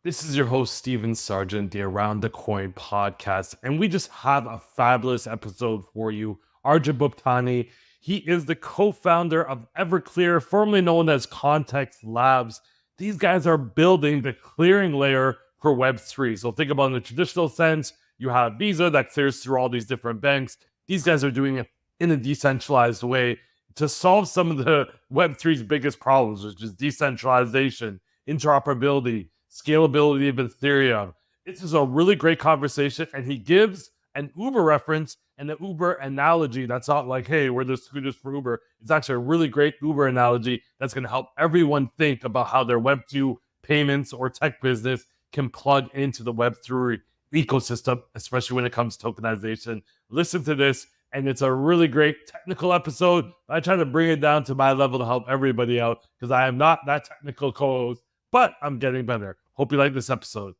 This is your host, Stephen Sargeant, the Around the Coin podcast, and we just have a fabulous episode for you. Arjun Bhuptani, he is the co-founder of Everclear, formerly known as Context Labs. These guys are building the clearing layer for Web3. So think about it in the traditional sense, you have Visa that clears through all these different banks. These guys are doing it in a decentralized way to solve some of the Web3's biggest problems, which is decentralization, interoperability, scalability of Ethereum. This is a really great conversation, and he gives an Uber reference and an Uber analogy that's not like, hey, we're the scooters for Uber. It's actually a really great Uber analogy that's going to help everyone think about how their Web2 payments or tech business can plug into the Web3 ecosystem, especially when it comes to tokenization. Listen to this, and it's a really great technical episode. I try to bring it down to my level to help everybody out because I am not that technical co-host, but I'm getting better. Hope you like this episode.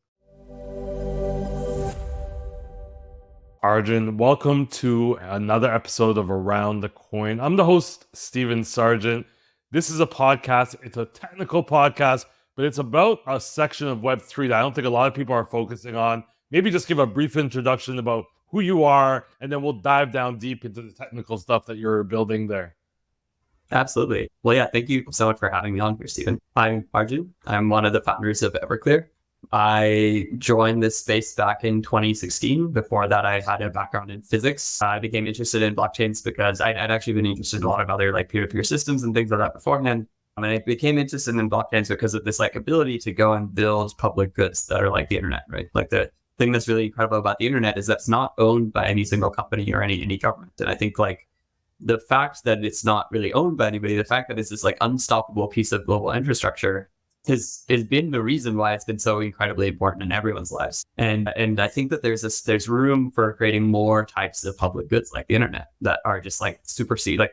Arjun, welcome to another episode of Around the Coin. I'm the host, Stephen Sargeant. This is a podcast. It's a technical podcast, but it's about a section of Web3 that I don't think a lot of people are focusing on. Maybe just give a brief introduction about who you are, and then we'll dive down deep into the technical stuff that you're building there. Absolutely. Well, yeah, thank you so much for having me on here, Stephen. I'm Arjun. I'm one of the founders of Everclear. I joined this space back in 2016. Before that, I had a background in physics. I became interested in blockchains because I'd actually been interested in a lot of other like peer-to-peer systems and things like that beforehand. And I became interested in blockchains because of this like ability to go and build public goods that are like the internet, right? Like the thing that's really incredible about the internet is that's not owned by any single company or any government. And I think like the fact that it's not really owned by anybody, the fact that it's this like unstoppable piece of global infrastructure has been the reason why it's been so incredibly important in everyone's lives. And I think that there's room for creating more types of public goods like the internet that are just like supersede like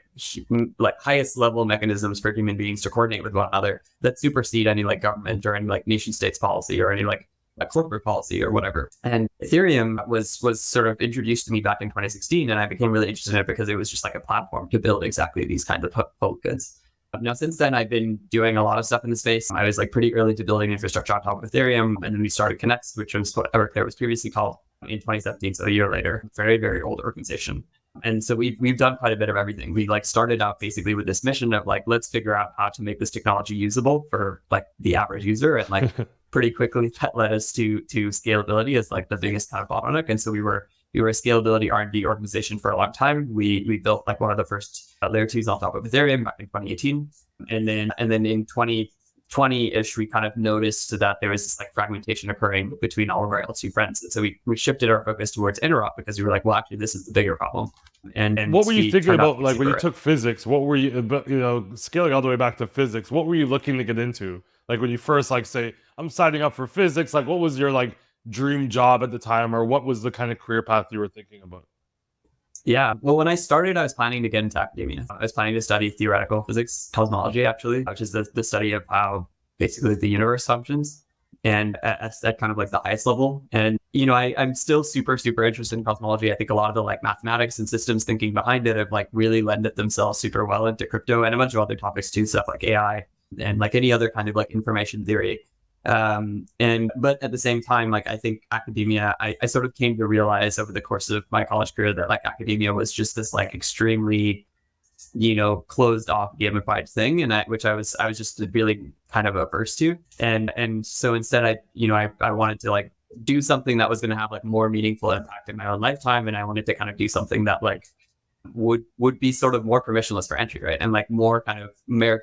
highest level mechanisms for human beings to coordinate with one another that supersede any like government or any like nation states policy or any like a corporate policy or whatever. And Ethereum was sort of introduced to me back in 2016, and I became really interested in it because it was just like a platform to build exactly these kinds of public goods. Now, since then, I've been doing a lot of stuff in the space. I was like pretty early to building infrastructure on top of Ethereum, and then we started Connect, which was what Everclear was previously called in 2017, so a year later. Very, very old organization. And so we've done quite a bit of everything. We like started out basically with this mission of like, let's figure out how to make this technology usable for like the average user, and like pretty quickly that led us to scalability as like the biggest kind of bottleneck. And so we were a scalability R&D organization for a long time. We built like one of the first layer 2s on top of Ethereum back in 2018. And then in 2020-ish, we kind of noticed that there was this like fragmentation occurring between all of our L2 friends. And so we shifted our focus towards interop because we were like, well, actually, this is the bigger problem. And what were you thinking about, like when you took physics? What were you, scaling all the way back to physics? What were you looking to get into? Like when you first like say, I'm signing up for physics, like what was your like dream job at the time, or what was the kind of career path you were thinking about? Yeah, well, when I started, I was planning to get into academia. I was planning to study theoretical physics, cosmology, actually, which is the study of how basically the universe functions, and at kind of like the highest level. And, you know, I'm still super, super interested in cosmology. I think a lot of the like mathematics and systems thinking behind it have like really lended themselves super well into crypto and a bunch of other topics too, stuff like AI and like any other kind of like information theory. But at the same time, like I think academia, I sort of came to realize over the course of my college career that like academia was just this like extremely, you know, closed off gamified thing, and which I was just really kind of averse to. And so instead I wanted to like do something that was going to have like more meaningful impact in my own lifetime. And I wanted to kind of do something that like would be sort of more permissionless for entry, right? And like more kind of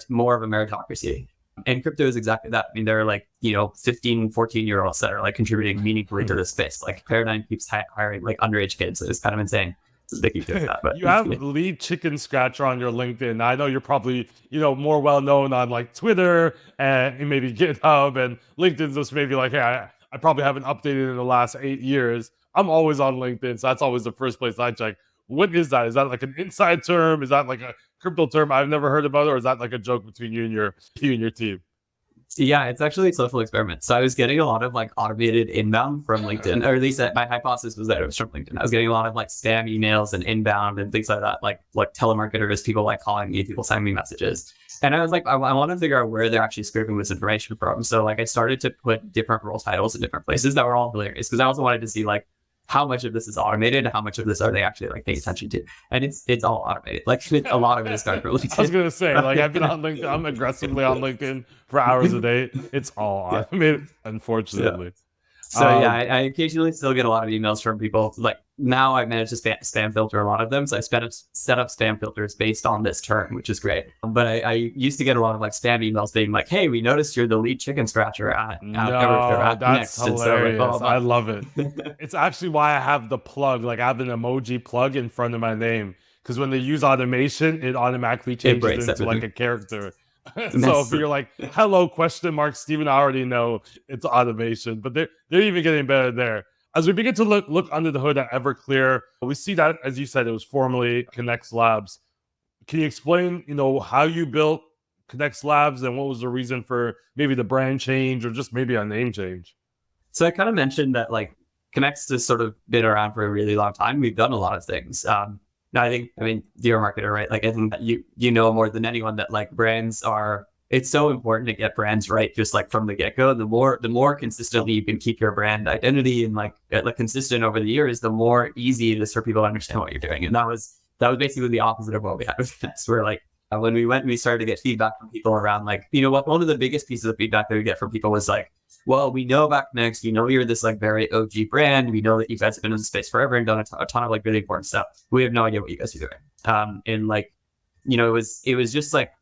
more of a meritocracy. And crypto is exactly that. I mean, there are like, you know, 15, 14-year-olds that are like contributing meaningfully to this space. Like Paradigm keeps hiring like underage kids. So it's kind of insane. They keep doing that. But you have lead chicken scratcher on your LinkedIn. I know you're probably, you know, more well known on like Twitter and maybe GitHub, and LinkedIn's just maybe like, hey, I probably haven't updated in the last 8 years. I'm always on LinkedIn, so that's always the first place I check. What is that? Is that like an inside term? Is that like a crypto term I've never heard about, or is that like a joke between you and your team? Yeah, it's actually a social experiment. So I was getting a lot of like automated inbound from LinkedIn, or at least my hypothesis was that it was from LinkedIn. I was getting a lot of like spam emails and inbound and things like that, like telemarketers, people like calling me, people sending me messages. And I was like, I want to figure out where they're actually scraping this information from. So like I started to put different role titles in different places that were all hilarious because I also wanted to see like how much of this is automated and how much of this are they actually like paying attention to. And it's all automated. Like a lot of it is done for LinkedIn. I was gonna say, like, I've been on LinkedIn. I'm aggressively on LinkedIn for hours a day. It's all Yeah. automated, unfortunately. So yeah, I occasionally still get a lot of emails from people. Like now, I managed to spam filter a lot of them. So I set up spam filters based on this term, which is great. But I used to get a lot of like spam emails being like, "Hey, we noticed you're the lead chicken scratcher at No, that's Next." And so like, hilarious. I love it. It's actually why I have the plug. Like, I have an emoji plug in front of my name because when they use automation, it automatically changes into like a character. So if you're like, hello, question mark, Stephen, I already know it's automation, but they're even getting better there. As we begin to look under the hood at Everclear, we see that, as you said, it was formerly Connect Labs. Can you explain, how you built Connect Labs and what was the reason for maybe the brand change or just maybe a name change? So I kind of mentioned that like Connect's has sort of been around for a really long time. We've done a lot of things. Now I mean, you're a marketer, right? Like I think that you know more than anyone that like it's so important to get brands right, just like from the get go. The more consistently you can keep your brand identity and like consistent over the years, the more easy it is for people to understand what you're doing. And that was basically the opposite of what we had with this. Where like when we started to get feedback from people around like, what one of the biggest pieces of feedback that we get from people was like, well, we know about Next, you're this like very OG brand. We know that you guys have been in the space forever and done a ton of like really important stuff. We have no idea what you guys are doing. And like, it was just like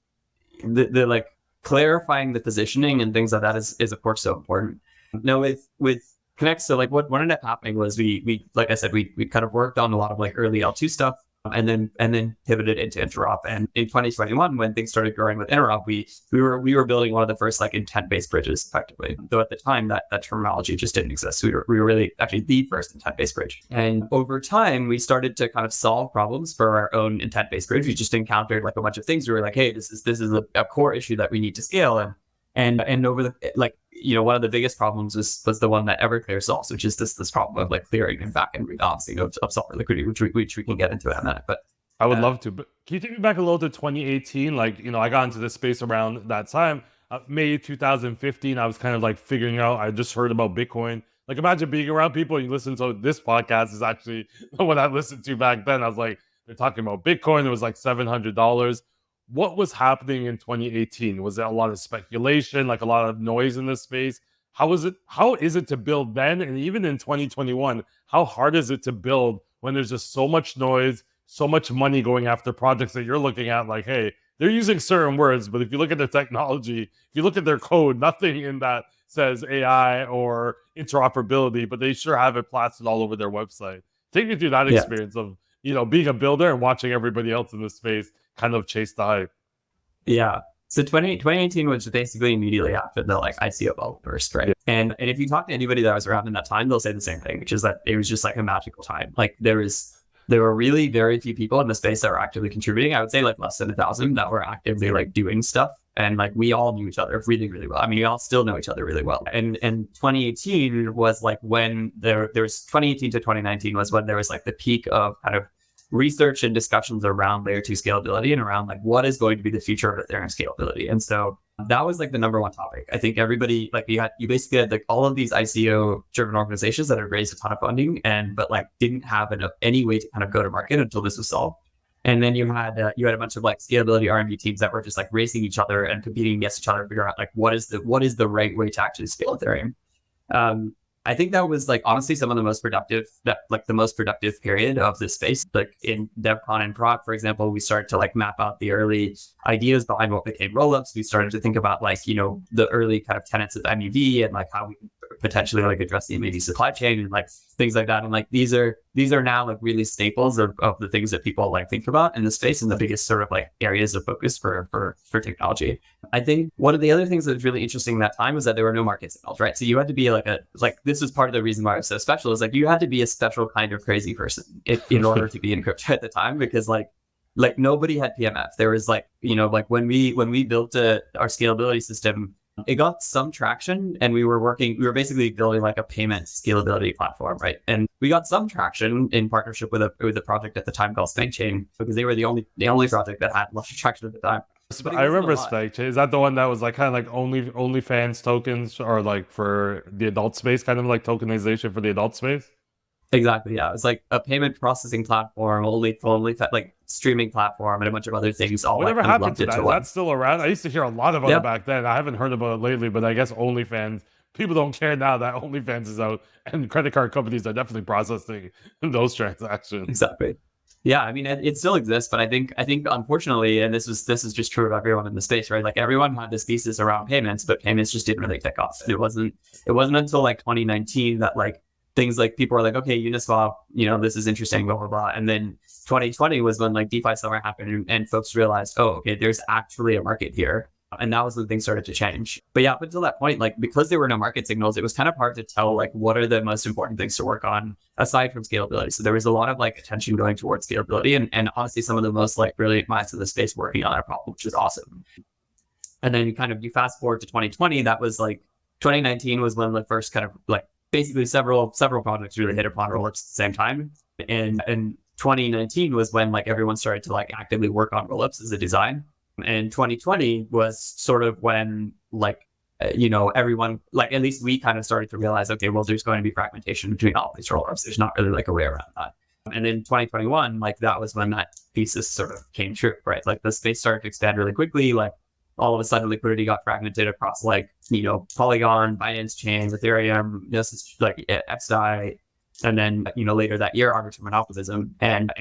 the like clarifying the positioning and things like that is of course so important. Now with Connect, so like what ended up happening was we like I said, we kind of worked on a lot of like early L2 stuff. And then pivoted into interop. And in 2021, when things started growing with interop, we were building one of the first like intent-based bridges, effectively. Though at the time that terminology just didn't exist. We were really actually the first intent-based bridge. And over time, we started to kind of solve problems for our own intent-based bridge. We just encountered like a bunch of things. We were like, hey, this is a core issue that we need to scale. And over the like, one of the biggest problems was the one that Everclear solves, which is this problem of like clearing and back-end rebalancing of software liquidity, which we can get into in a minute. But I would love to. But can you take me back a little to 2018? Like, I got into this space around that time. May 2015, I was kind of like figuring out, I just heard about Bitcoin. Like, imagine being around people and you listen to this podcast is actually what I listened to back then. I was like, they're talking about Bitcoin. It was like $700. What was happening in 2018? Was there a lot of speculation, like a lot of noise in this space? How is it to build then? And even in 2021, how hard is it to build when there's just so much noise, so much money going after projects that you're looking at like, hey, they're using certain words, but if you look at their technology, if you look at their code, nothing in that says AI or interoperability, but they sure have it plastered all over their website. Take me through that experience of, being a builder and watching everybody else in this space kind of chase the hype. Yeah. So 2018 was basically immediately after the like ICO bubble burst, right? Yeah. And if you talk to anybody that was around in that time, they'll say the same thing, which is that it was just like a magical time. Like there were really very few people in the space that were actively contributing. I would say like less than 1,000 that were actively like doing stuff. And like we all knew each other really, really well. I mean, we all still know each other really well. And 2018 was like when there was 2018 to 2019 was when there was like the peak of kind of research and discussions around layer 2 scalability and around like what is going to be the future of Ethereum scalability. And so that was like the number one topic. I think everybody like you basically had like all of these ICO driven organizations that had raised a ton of funding but like didn't have any way to kind of go to market until this was solved. And then you had a bunch of like scalability R&D teams that were just like racing each other and competing against each other to figure out like what is the right way to actually scale Ethereum. I think that was like honestly some of the most productive period of this space. Like in DevCon and Prod, for example, we started to like map out the early ideas behind what became rollups. We started to think about like, the early kind of tenets of MEV and like how we potentially like address the MEV supply chain and like things like that. And like these are now like really staples of the things that people like think about in the space and the biggest sort of like areas of focus for technology. I think one of the other things that was really interesting that time was that there were no market signals, right? So you had to be this was part of the reason why it was so special is like you had to be a special kind of crazy person in order to be in crypto at the time because like nobody had PMF. There was like, like when we built our scalability system, it got some traction and we were basically building like a payment scalability platform, right? And we got some traction in partnership with a project at the time called SpankChain because they were the only project that had a lot of traction at the time. but it I wasn't a remember lot. Spec. Is that the one that was like kind of like OnlyFans tokens, or like for the adult space, kind of like tokenization for the adult space? Exactly. Yeah. It was like a payment processing platform, only like streaming platform and a bunch of other things all like Whatever kind of happened lumped to that? into Is that one. still around? I used to hear a lot about it Yeah. back then. I haven't heard about it lately, but I guess OnlyFans, people don't care now that OnlyFans is out, and credit card companies are definitely processing those transactions. Exactly. Yeah, I mean, it still exists, but I think unfortunately, and this is just true of everyone in the space, right? Like everyone had this thesis around payments, but payments just didn't really take off. It wasn't until like 2019 that like things like people were like, okay, Uniswap, this is interesting, blah blah blah, and then 2020 was when like DeFi summer happened, and folks realized, oh, okay, there's actually a market here. And that was when things started to change. But yeah, up until that point, like because there were no market signals, it was kind of hard to tell like what are the most important things to work on aside from scalability. So there was a lot of like attention going towards scalability, and honestly some of the most like brilliant minds in the space working on that problem, which is awesome. And then you fast forward to 2020, that was like 2019 was when the first kind of like basically several projects really hit upon rollups at the same time. And 2019 was when like everyone started to like actively work on rollups as a design. And 2020 was sort of when like everyone, like at least we kind of started to realize, okay, well, there's going to be fragmentation between all these rollups. There's not really like a way around that. And then 2021, like that was when that thesis sort of came true, right? Like the space started to expand really quickly. Like all of a sudden, liquidity got fragmented across like Polygon, Binance Chain, Ethereum, like XDAI, and then later that year, arbitrum monopolism, and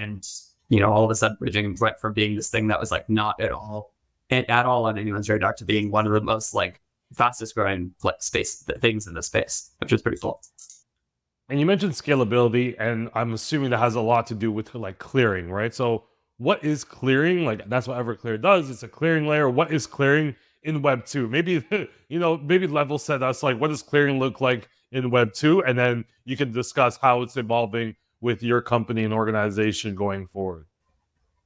all of a sudden, bridging went from being this thing that was like not at all on anyone's radar to being one of the most like fastest growing like space things in the space, which is pretty cool. And you mentioned scalability, and I'm assuming that has a lot to do with like clearing, right? So, what is clearing? Like that's what Everclear does. It's a clearing layer. What is clearing in Web two? Maybe maybe level set us like what does clearing look like in Web two, and then you can discuss how it's evolving with your company and organization going forward.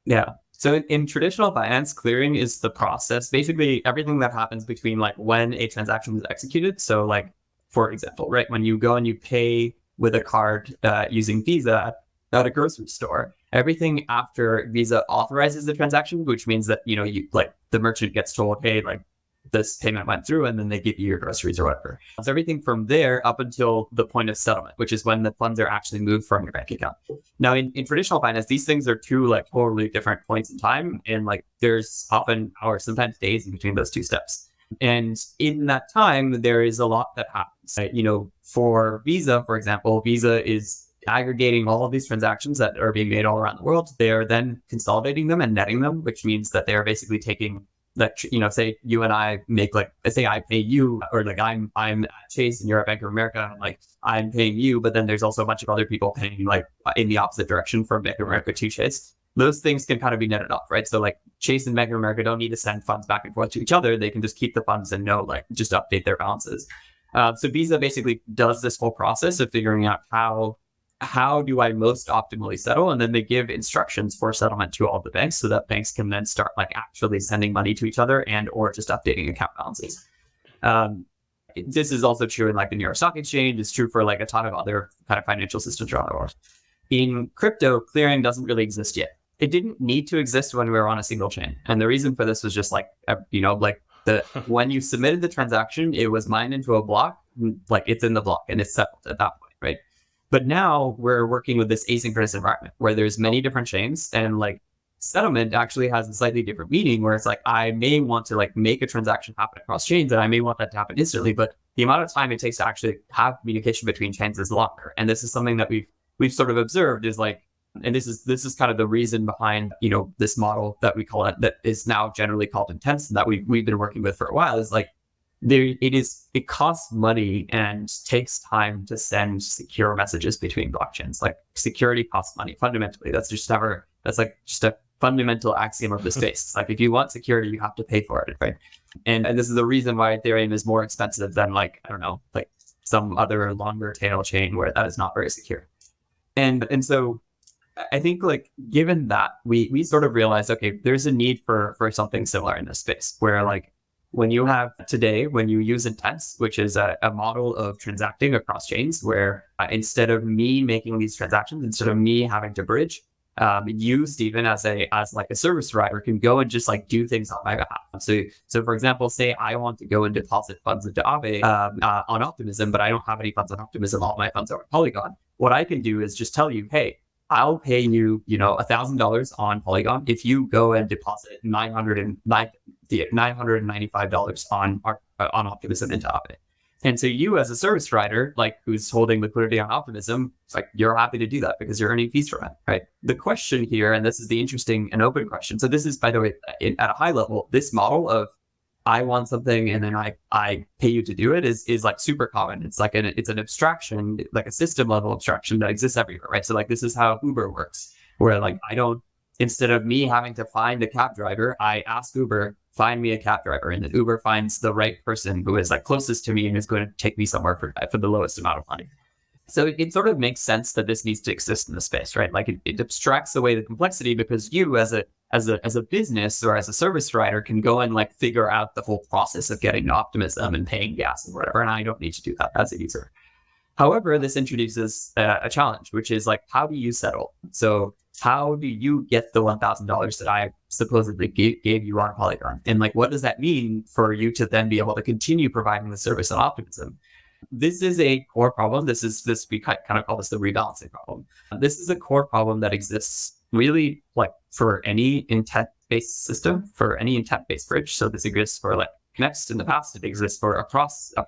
Yeah. So in traditional finance, clearing is the process, basically everything that happens between like when a transaction is executed. So like, for example, right, when you go and you pay with a card using Visa at a grocery store, everything after Visa authorizes the transaction, which means that, you like the merchant gets told, hey, like this payment went through, and then they give you your groceries or whatever. So everything from there up until the point of settlement, which is when the funds are actually moved from your bank account. Now, in traditional finance, these things are two like totally different points in time, and like there's often hours, sometimes days in between those two steps. And in that time, there is a lot that happens. For Visa, for example, Visa is aggregating all of these transactions that are being made all around the world. They are then consolidating them and netting them, which means that they are basically taking that, say you and I make like, say I pay you, or like I'm at Chase and you're at Bank of America, and like I'm paying you, but then there's also a bunch of other people paying like in the opposite direction from Bank of America to Chase. Those things can kind of be netted off, right? So like Chase and Bank of America don't need to send funds back and forth to each other. They can just keep the funds and just update their balances. So Visa basically does this whole process of figuring out how do I most optimally settle? And then they give instructions for settlement to all the banks so that banks can then start like actually sending money to each other and or just updating account balances. This is also true in like the New York Stock Exchange. It's true for like a ton of other kind of financial systems around the world. In crypto, clearing doesn't really exist yet. It didn't need to exist when we were on a single chain. And the reason for this was just like, when you submitted the transaction, it was mined into a block, like it's in the block and it's settled at that point, right? But now we're working with this asynchronous environment where there's many different chains, and like settlement actually has a slightly different meaning, where it's like I may want to like make a transaction happen across chains, and I may want that to happen instantly, but the amount of time it takes to actually have communication between chains is longer. And this is something that we've sort of observed is like, and this is kind of the reason behind this model that we call it, that is now generally called intense, and that we've been working with for a while, is like it costs money and takes time to send secure messages between blockchains. Like security costs money. Fundamentally, that's just a fundamental axiom of the space. It's like if you want security, you have to pay for it, right? And this is the reason why Ethereum is more expensive than like, I don't know, like some other longer tail chain where that is not very secure. And so I think like given that, we sort of realized, okay, there's a need for something similar in this space, where like when you use Intense, which is a model of transacting across chains, where instead of me making these transactions, instead of me having to bridge, You, Stephen, as like a service provider, can go and just like do things on my behalf. So for example, say I want to go and deposit funds into Aave on Optimism, but I don't have any funds on Optimism. All my funds are on Polygon. What I can do is just tell you, hey, I'll pay you, $1,000 on Polygon if you go and deposit $995 on Optimism into Aave. And so you, as a service provider, like who's holding liquidity on Optimism, it's like you're happy to do that because you're earning fees from it, right? The question here, and this is the interesting and open question. So this is, by the way, at a high level, this model of I want something and then I pay you to do it is like super common. It's like it's an abstraction, like a system level abstraction that exists everywhere, right? So like this is how Uber works, where like instead of me having to find a cab driver, I ask Uber, find me a cab driver, and then Uber finds the right person who is like closest to me and is going to take me somewhere for the lowest amount of money. So it sort of makes sense that this needs to exist in the space, right? Like it abstracts away the complexity because you as a business or as a service provider can go and like figure out the whole process of getting to Optimism and paying gas and whatever. And I don't need to do that as a user. However, this introduces a challenge, which is like, how do you settle? So how do you get the $1,000 that I supposedly gave you on Polygon? And like, what does that mean for you to then be able to continue providing the service on Optimism? This is a core problem. We kind of call this the rebalancing problem. This is a core problem that exists really like for any intent-based system, for any intent-based bridge. So this exists for like Next in the past. It exists for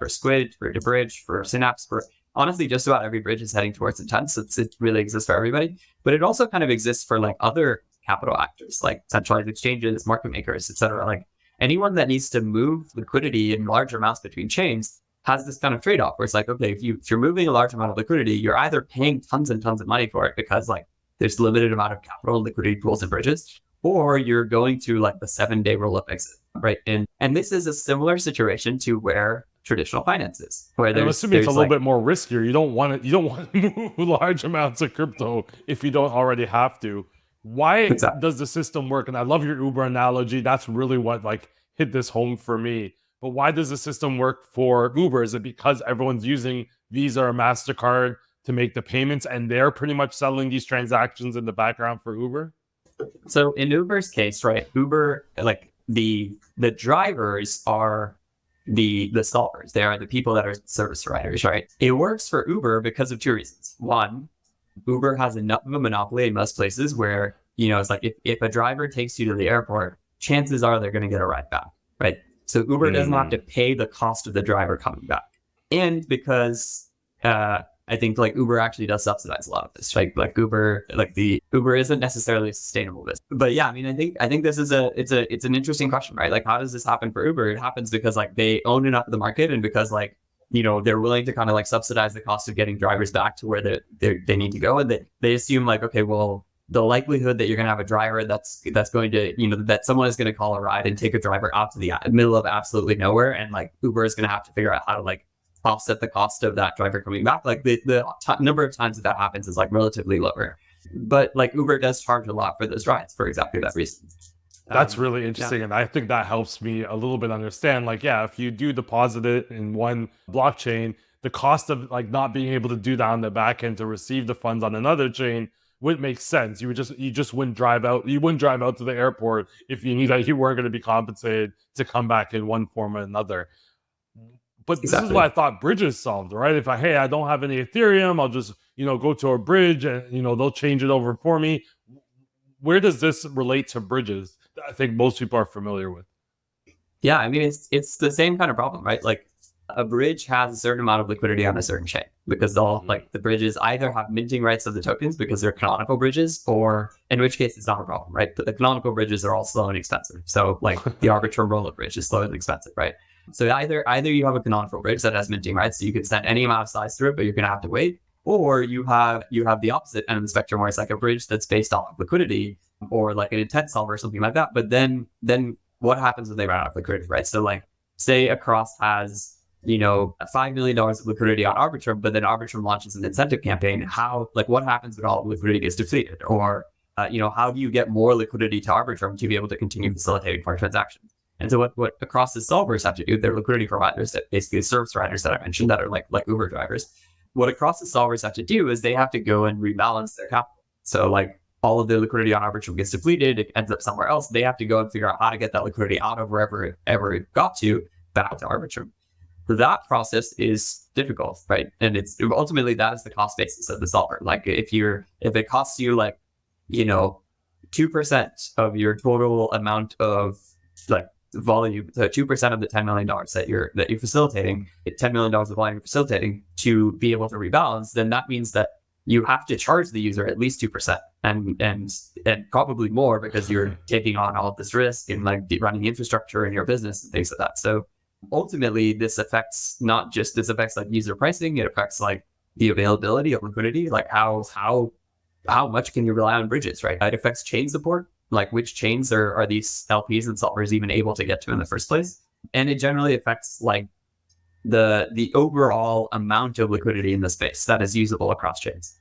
Squid, for Bridge, for Synapse, for honestly, just about every bridge is heading towards intent. So it really exists for everybody. But it also kind of exists for like other capital actors, like centralized exchanges, market makers, et cetera. Like anyone that needs to move liquidity in large amounts between chains has this kind of trade-off where it's like, okay, if you're moving a large amount of liquidity, you're either paying tons and tons of money for it because like there's limited amount of capital and liquidity pools and bridges, or you're going to like the 7-day roll-up exit, right? And this is a similar situation to where traditional finance is, where I'm assuming it's a little bit more riskier. You don't want to move large amounts of crypto if you don't already have to. Why does the system work? And I love your Uber analogy. That's really what like hit this home for me. But why does the system work for Uber? Is it because everyone's using Visa or MasterCard to make the payments and they're pretty much settling these transactions in the background for Uber? So in Uber's case, right, Uber, like the drivers are the solvers. They are the people that are service providers, right? It works for Uber because of two reasons. One, Uber has enough of a monopoly in most places where, it's like if a driver takes you to the airport, chances are they're going to get a ride back, right? So Uber doesn't have to pay the cost of the driver coming back. And because I think like Uber actually does subsidize a lot of this, right? Like Uber isn't necessarily sustainable business. But yeah, I mean, I think this is it's an interesting question, right? Like, how does this happen for Uber? It happens because like they own enough of the market and because like, they're willing to kind of like subsidize the cost of getting drivers back to where they need to go. And they assume like, okay, well, the likelihood that you're going to have a driver that's going to, that someone is going to call a ride and take a driver out to the middle of absolutely nowhere. And like Uber is going to have to figure out how to like offset the cost of that driver coming back. Like the number of times that happens is like relatively lower. But like Uber does charge a lot for those rides for exactly that reason. That's really interesting. Yeah. And I think that helps me a little bit understand, like, yeah, if you do deposit it in one blockchain, the cost of like not being able to do that on the back end to receive the funds on another chain would make sense. You just wouldn't drive out. You wouldn't drive out to the airport if you knew that you weren't going to be compensated to come back in one form or another. But this is what I thought bridges solved, right? If I don't have any Ethereum, I'll just, go to a bridge and, they'll change it over for me. Where does this relate to bridges that I think most people are familiar with? Yeah, I mean, it's the same kind of problem, right? Like a bridge has a certain amount of liquidity on a certain chain because the bridges either have minting rights of the tokens because they're canonical bridges, or in which case it's not a problem, right? But the canonical bridges are all slow and expensive. So like the Arbitrum roll-up bridge is slow and expensive, right? So either you have a canonical bridge that has minting rights, so you can send any amount of size through it, but you're going to have to wait, or you have the opposite end of the spectrum where it's like a bridge that's based on liquidity or like an intent solver or something like that. But then what happens when they run out of liquidity, right? So like say Across has $5 million of liquidity on Arbitrum, but then Arbitrum launches an incentive campaign. What happens when all the liquidity gets depleted? Or how do you get more liquidity to Arbitrum to be able to continue facilitating more transactions? And so what Across the solvers have to do, they're liquidity providers, that basically service providers that I mentioned that are like Uber drivers. What Across the solvers have to do is they have to go and rebalance their capital. So like all of their liquidity on Arbitrum gets depleted, it ends up somewhere else. They have to go and figure out how to get that liquidity out of wherever it got to back to Arbitrum. That process is difficult, right? And it's ultimately that is the cost basis of the solver. Like if it costs you like, 2% of your total amount of like volume, so 2% of the $10 million that you're facilitating, $10 million of volume you're facilitating to be able to rebalance, then that means that you have to charge the user at least 2% and probably more because you're taking on all of this risk and like running infrastructure in your business and things like that. So ultimately this affects like user pricing. It affects like the availability of liquidity, like how much can you rely on bridges, right? It affects chain support, like which chains are these LPs and solvers even able to get to in the first place. And it generally affects like the overall amount of liquidity in the space that is usable across chains.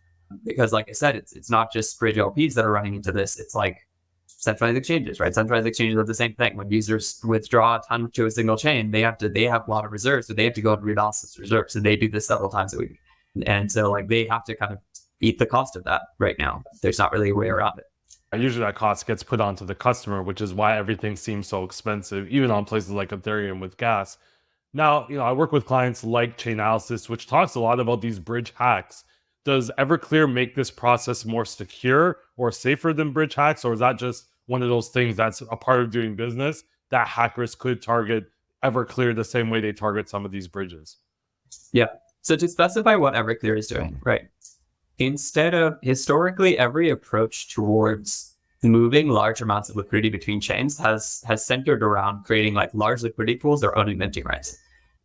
Because like I said, it's not just bridge LPs that are running into this. It's like centralized exchanges, right? Centralized exchanges are the same thing. When users withdraw a ton to a single chain, they have a lot of reserves, so they have to go and rebalance those reserves. And they do this several times a week. And so like they have to kind of eat the cost of that right now. There's not really a way around it. Usually that cost gets put onto the customer, which is why everything seems so expensive, even on places like Ethereum with gas. Now, I work with clients like Chainalysis, which talks a lot about these bridge hacks. Does Everclear make this process more secure or safer than bridge hacks? Or is that just one of those things that's a part of doing business that hackers could target Everclear the same way they target some of these bridges? Yeah. So to specify what Everclear is doing, right? Instead of historically, every approach towards moving large amounts of liquidity between chains has centered around creating like large liquidity pools or owning minting rights.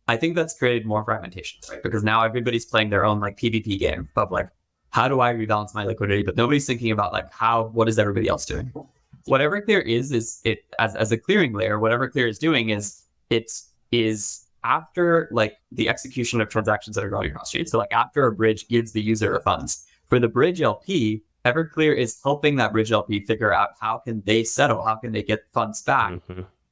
I think that's created more fragmentation, right? Because now everybody's playing their own like PvP game of like, how do I rebalance my liquidity? But nobody's thinking about like what is everybody else doing? What Everclear is it as a clearing layer, what Everclear is doing is it is after like the execution of transactions that are going across chains. So like after a bridge gives the user funds, for the bridge LP, Everclear is helping that bridge LP figure out how can they settle, how can they get funds back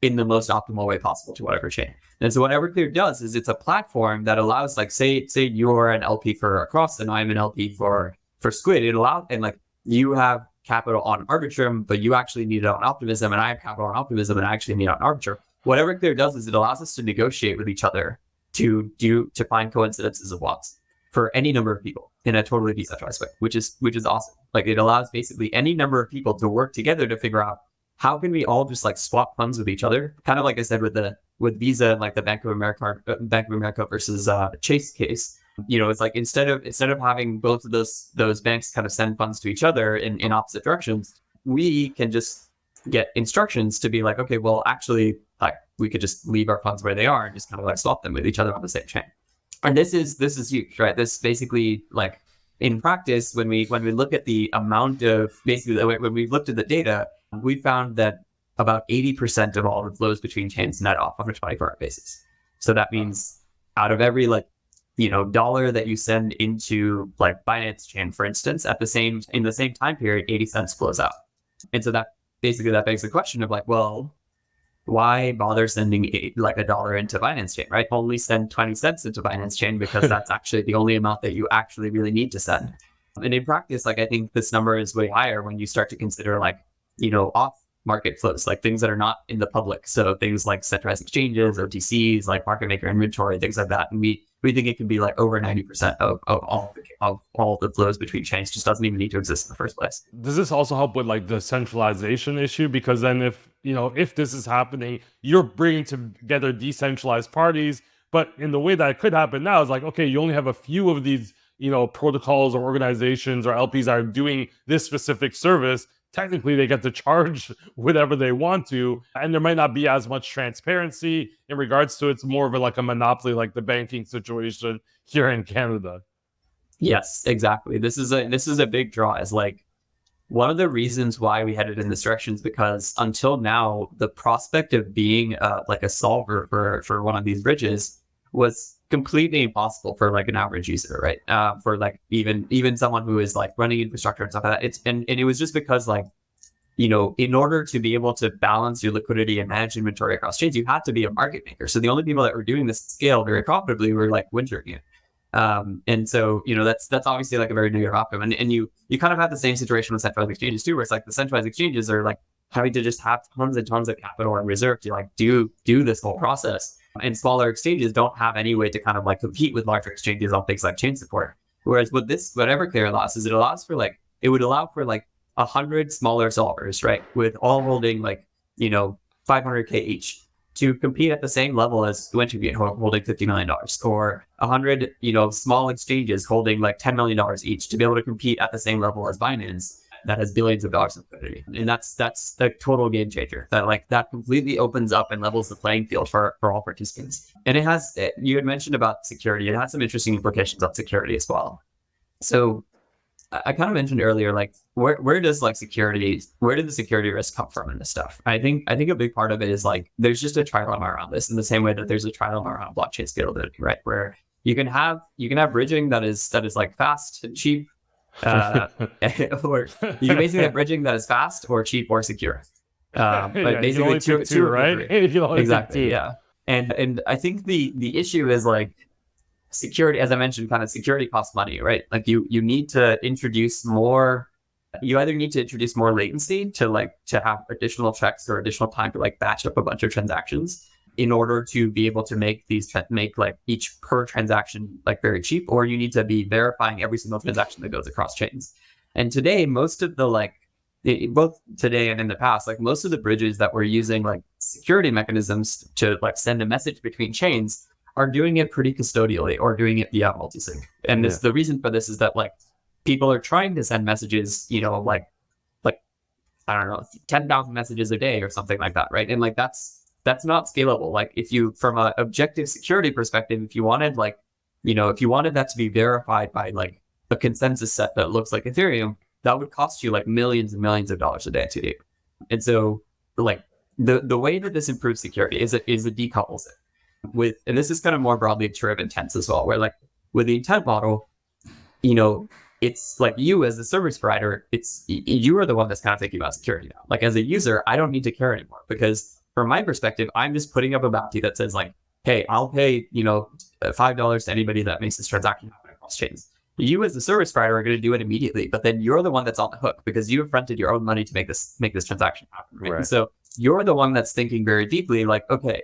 in the most optimal way possible to whatever chain. And so what Everclear does is it's a platform that allows, like, say you're an LP for Across and I'm an LP for Squid. It allows, and like you have capital on Arbitrum, but you actually need it on Optimism, and I have capital on Optimism and I actually need it on Arbitrum. What Everclear does is it allows us to negotiate with each other to find coincidences of wants for any number of people in a totally decentralized way, which is awesome. Like it allows basically any number of people to work together to figure out how can we all just like swap funds with each other, kind of like I said with Visa and like the Bank of America versus Chase case. It's like instead of having both of those banks kind of send funds to each other in opposite directions, we can just get instructions to be like, okay, well, actually, like we could just leave our funds where they are and just kind of like swap them with each other on the same chain. And this is huge, right? This basically, like in practice, when we look at the amount of basically when we looked at the data, we found that about 80% of all the flows between chains net off on a 24-hour basis. So that means out of every dollar that you send into like Binance chain, for instance, in the same time period, 80 cents flows out. And so that begs the question of like, well, why bother sending a dollar into Binance chain, right? Only send 20 cents into Binance chain because that's actually the only amount that you actually really need to send. And in practice, like I think this number is way higher when you start to consider like, off market flows, like things that are not in the public. So things like centralized exchanges, OTCs, like market maker inventory, things like that. And we think it can be like over 90% of all the flows between chains just doesn't even need to exist in the first place. Does this also help with like the centralization issue? Because then if this is happening, you're bringing together decentralized parties, but in the way that it could happen now is like, okay, you only have a few of these, protocols or organizations or LPs that are doing this specific service. Technically, they get to charge whatever they want to, and there might not be as much transparency in regards to it. It's more of a monopoly, like the banking situation here in Canada. Yes, exactly. This is a big draw. Is like one of the reasons why we headed in this direction is because until now, the prospect of being like a solver for one of these bridges was completely impossible for like an average user, right? For like even someone who is like running infrastructure and stuff like that. And it was just because like, in order to be able to balance your liquidity and manage inventory across chains, you had to be a market maker. So the only people that were doing this at scale very profitably were like wintering it. And so, that's obviously like a very new outcome. And you kind of have the same situation with centralized exchanges too, where it's like the centralized exchanges are like having to just have tons and tons of capital and reserve to like do this whole process. And smaller exchanges don't have any way to kind of like compete with larger exchanges on things like chain support. Whereas what Everclear allows is it would allow for like 100 smaller solvers, right? With all holding like, 500K each to compete at the same level as Wintergate holding $50 million, or 100, small exchanges holding like $10 million each to be able to compete at the same level as Binance that has billions of dollars in liquidity. And that's the total game changer. That completely opens up and levels the playing field for all participants. And you had mentioned about security. It has some interesting implications on security as well. So I kind of mentioned earlier, like where does the security risk come from in this stuff? I think a big part of it is like there's just a trilemma around this, in the same way that there's a trilemma around blockchain scalability, right? Where you can have bridging that is like fast and cheap, or you can basically have bridging that is fast or cheap or secure. But basically two, right? Exactly, yeah. And I think the issue is like security, as I mentioned, kind of security costs money, right? Like you need to introduce more. You either need to introduce more latency to have additional checks or additional time to like batch up a bunch of transactions in order to be able to make like each per transaction like very cheap, or you need to be verifying every single transaction that goes across chains. And today, most of both today and in the past, like most of the bridges that we're using like security mechanisms to like send a message between chains are doing it pretty custodially or doing it via multisig. And the reason for this is that like people are trying to send messages, like I don't know, 10,000 messages a day or something like that, right? And like that's not scalable. Like if you, from an objective security perspective, if you wanted that to be verified by like a consensus set that looks like Ethereum, that would cost you like millions and millions of dollars a day to do. And so like the way that this improves security is it decouples it and this is kind of more broadly true of intents as well, where like with the intent model, it's like you as the service provider, you are the one that's kind of thinking about security now. Like as a user, I don't need to care anymore, because from my perspective, I'm just putting up a bounty that says like, hey, I'll pay, $5 to anybody that makes this transaction happen across chains. You as the service provider are going to do it immediately, but then you're the one that's on the hook because you have fronted your own money to make this transaction happen. Right? And so you're the one that's thinking very deeply, like, okay,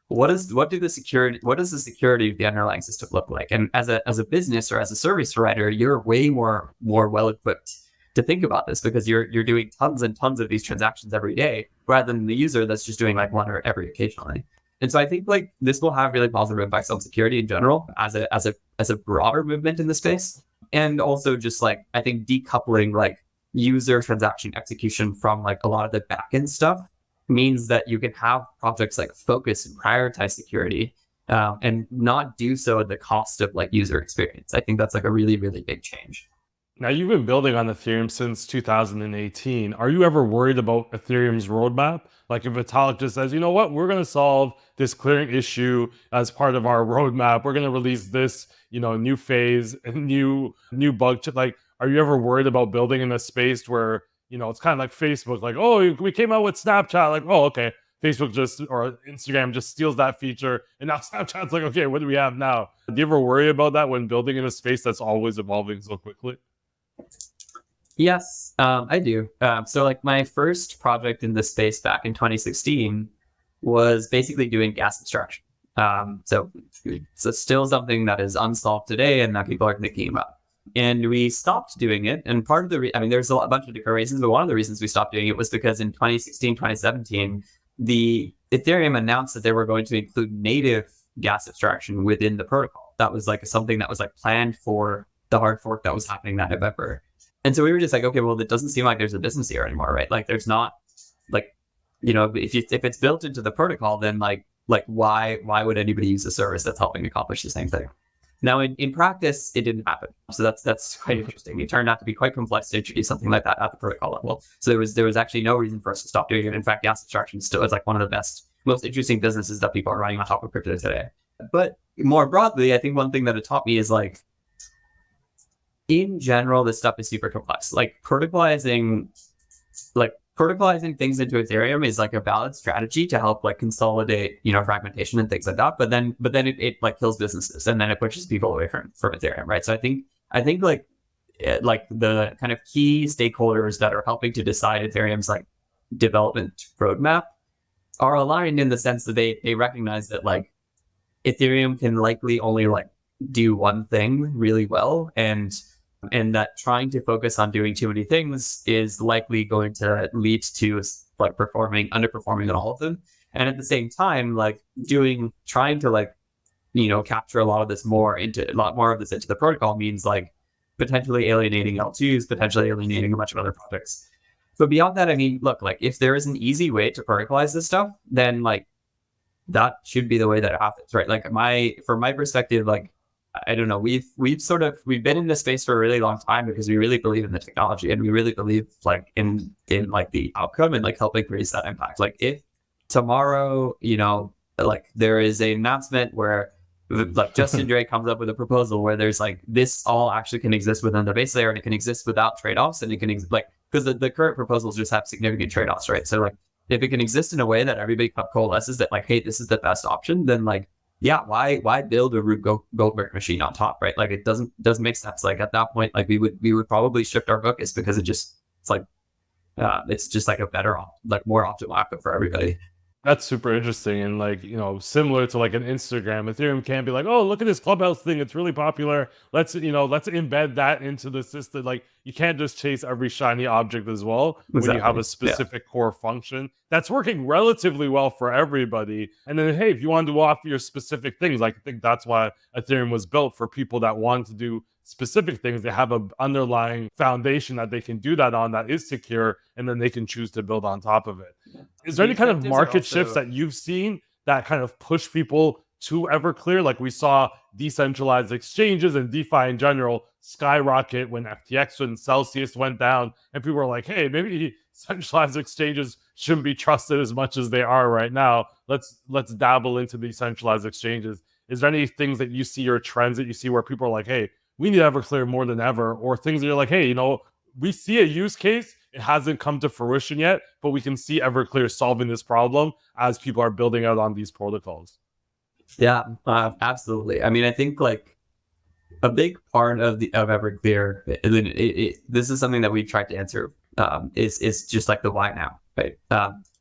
what does the security of the underlying system look like? And as a business or as a service provider, you're way more well equipped to think about this, because you're doing tons and tons of these transactions every day, rather than the user that's just doing like one or every occasionally. And so I think like this will have really positive impacts on security in general as a broader movement in the space. And also just like, I think decoupling like user transaction execution from like a lot of the backend stuff means that you can have projects like focus and prioritize security, and not do so at the cost of like user experience. I think that's like a really, really big change. Now, you've been building on Ethereum since 2018. Are you ever worried about Ethereum's roadmap? Like if Vitalik just says, you know what, we're going to solve this clearing issue as part of our roadmap. We're going to release this, new phase, new bug. Like, are you ever worried about building in a space where, it's kind of like Facebook, like, oh, we came out with Snapchat. Like, oh, okay. Facebook or Instagram just steals that feature. And now Snapchat's like, okay, what do we have now? Do you ever worry about that when building in a space that's always evolving so quickly? Yes, I do. So like my first project in this space back in 2016 was basically doing gas abstraction. So it's still something that is unsolved today and that people are thinking about. And we stopped doing it. And part of there's a bunch of different reasons, but one of the reasons we stopped doing it was because in 2016, 2017, the Ethereum announced that they were going to include native gas abstraction within the protocol. That was like something that was like planned for the hard fork that was happening that November. And so we were just like, okay, well, it doesn't seem like there's a business here anymore, right? Like there's not like, if it's built into the protocol, then like why would anybody use a service that's helping accomplish the same thing? Now, in practice, it didn't happen. So that's quite interesting. It turned out to be quite complex to introduce something like that at the protocol level. So there was actually no reason for us to stop doing it. In fact, gas abstraction still is like one of the most interesting businesses that people are running on top of crypto today. But more broadly, I think one thing that it taught me is like, in general, this stuff is super complex. Like protocolizing, like protocolizing things into Ethereum is like a valid strategy to help like consolidate, fragmentation and things like that. But then it like kills businesses, and then it pushes people away from Ethereum, right? So I think like the kind of key stakeholders that are helping to decide Ethereum's like development roadmap are aligned in the sense that they recognize that like Ethereum can likely only like do one thing really well, and that trying to focus on doing too many things is likely going to lead to like underperforming on all of them. And at the same time, like trying to like, capture a lot of this into the protocol means like potentially alienating L2s, potentially alienating a bunch of other projects. But beyond that, I mean, look, like if there is an easy way to protocolize this stuff, then like that should be the way that it happens, right? Like from my perspective, like I don't know, we've been in this space for a really long time because we really believe in the technology, and we really believe like in like the outcome and like helping create that impact. Like if tomorrow, like there is an announcement where like Justin Drake comes up with a proposal where there's like this all actually can exist within the base layer, and it can exist without trade-offs, and it can like because the current proposals just have significant trade-offs, right? So like if it can exist in a way that everybody coalesces that like, hey, this is the best option, then like, yeah, why build a Rube Goldberg machine on top, right? Like it doesn't make sense. Like at that point, like we would probably shift our focus because it's just like a better, like more optimal outcome for everybody. That's super interesting. And like, similar to like an Instagram, Ethereum can't be like, oh, look at this Clubhouse thing. It's really popular. Let's embed that into the system. Like you can't just chase every shiny object as well when you have a specific core function that's working relatively well for everybody. And then, hey, if you want to offer your specific things, like I think that's why Ethereum was built, for people that want to do specific things. They have an underlying foundation that they can do that on that is secure, and then they can choose to build on top of it. Is there any kind of market shifts that you've seen that kind of push people to Everclear? Like we saw decentralized exchanges and DeFi in general skyrocket when FTX and Celsius went down, and people were like, hey, maybe centralized exchanges shouldn't be trusted as much as they are right now. Let's dabble into decentralized exchanges. Is there any things that you see or trends that you see where people are like, hey, we need Everclear more than ever, or things that you're like, hey, we see a use case, it hasn't come to fruition yet, but we can see Everclear solving this problem as people are building out on these protocols? Yeah, absolutely. I mean, I think like a big part of Everclear, this is something that we've tried to answer, is just like the why now, right?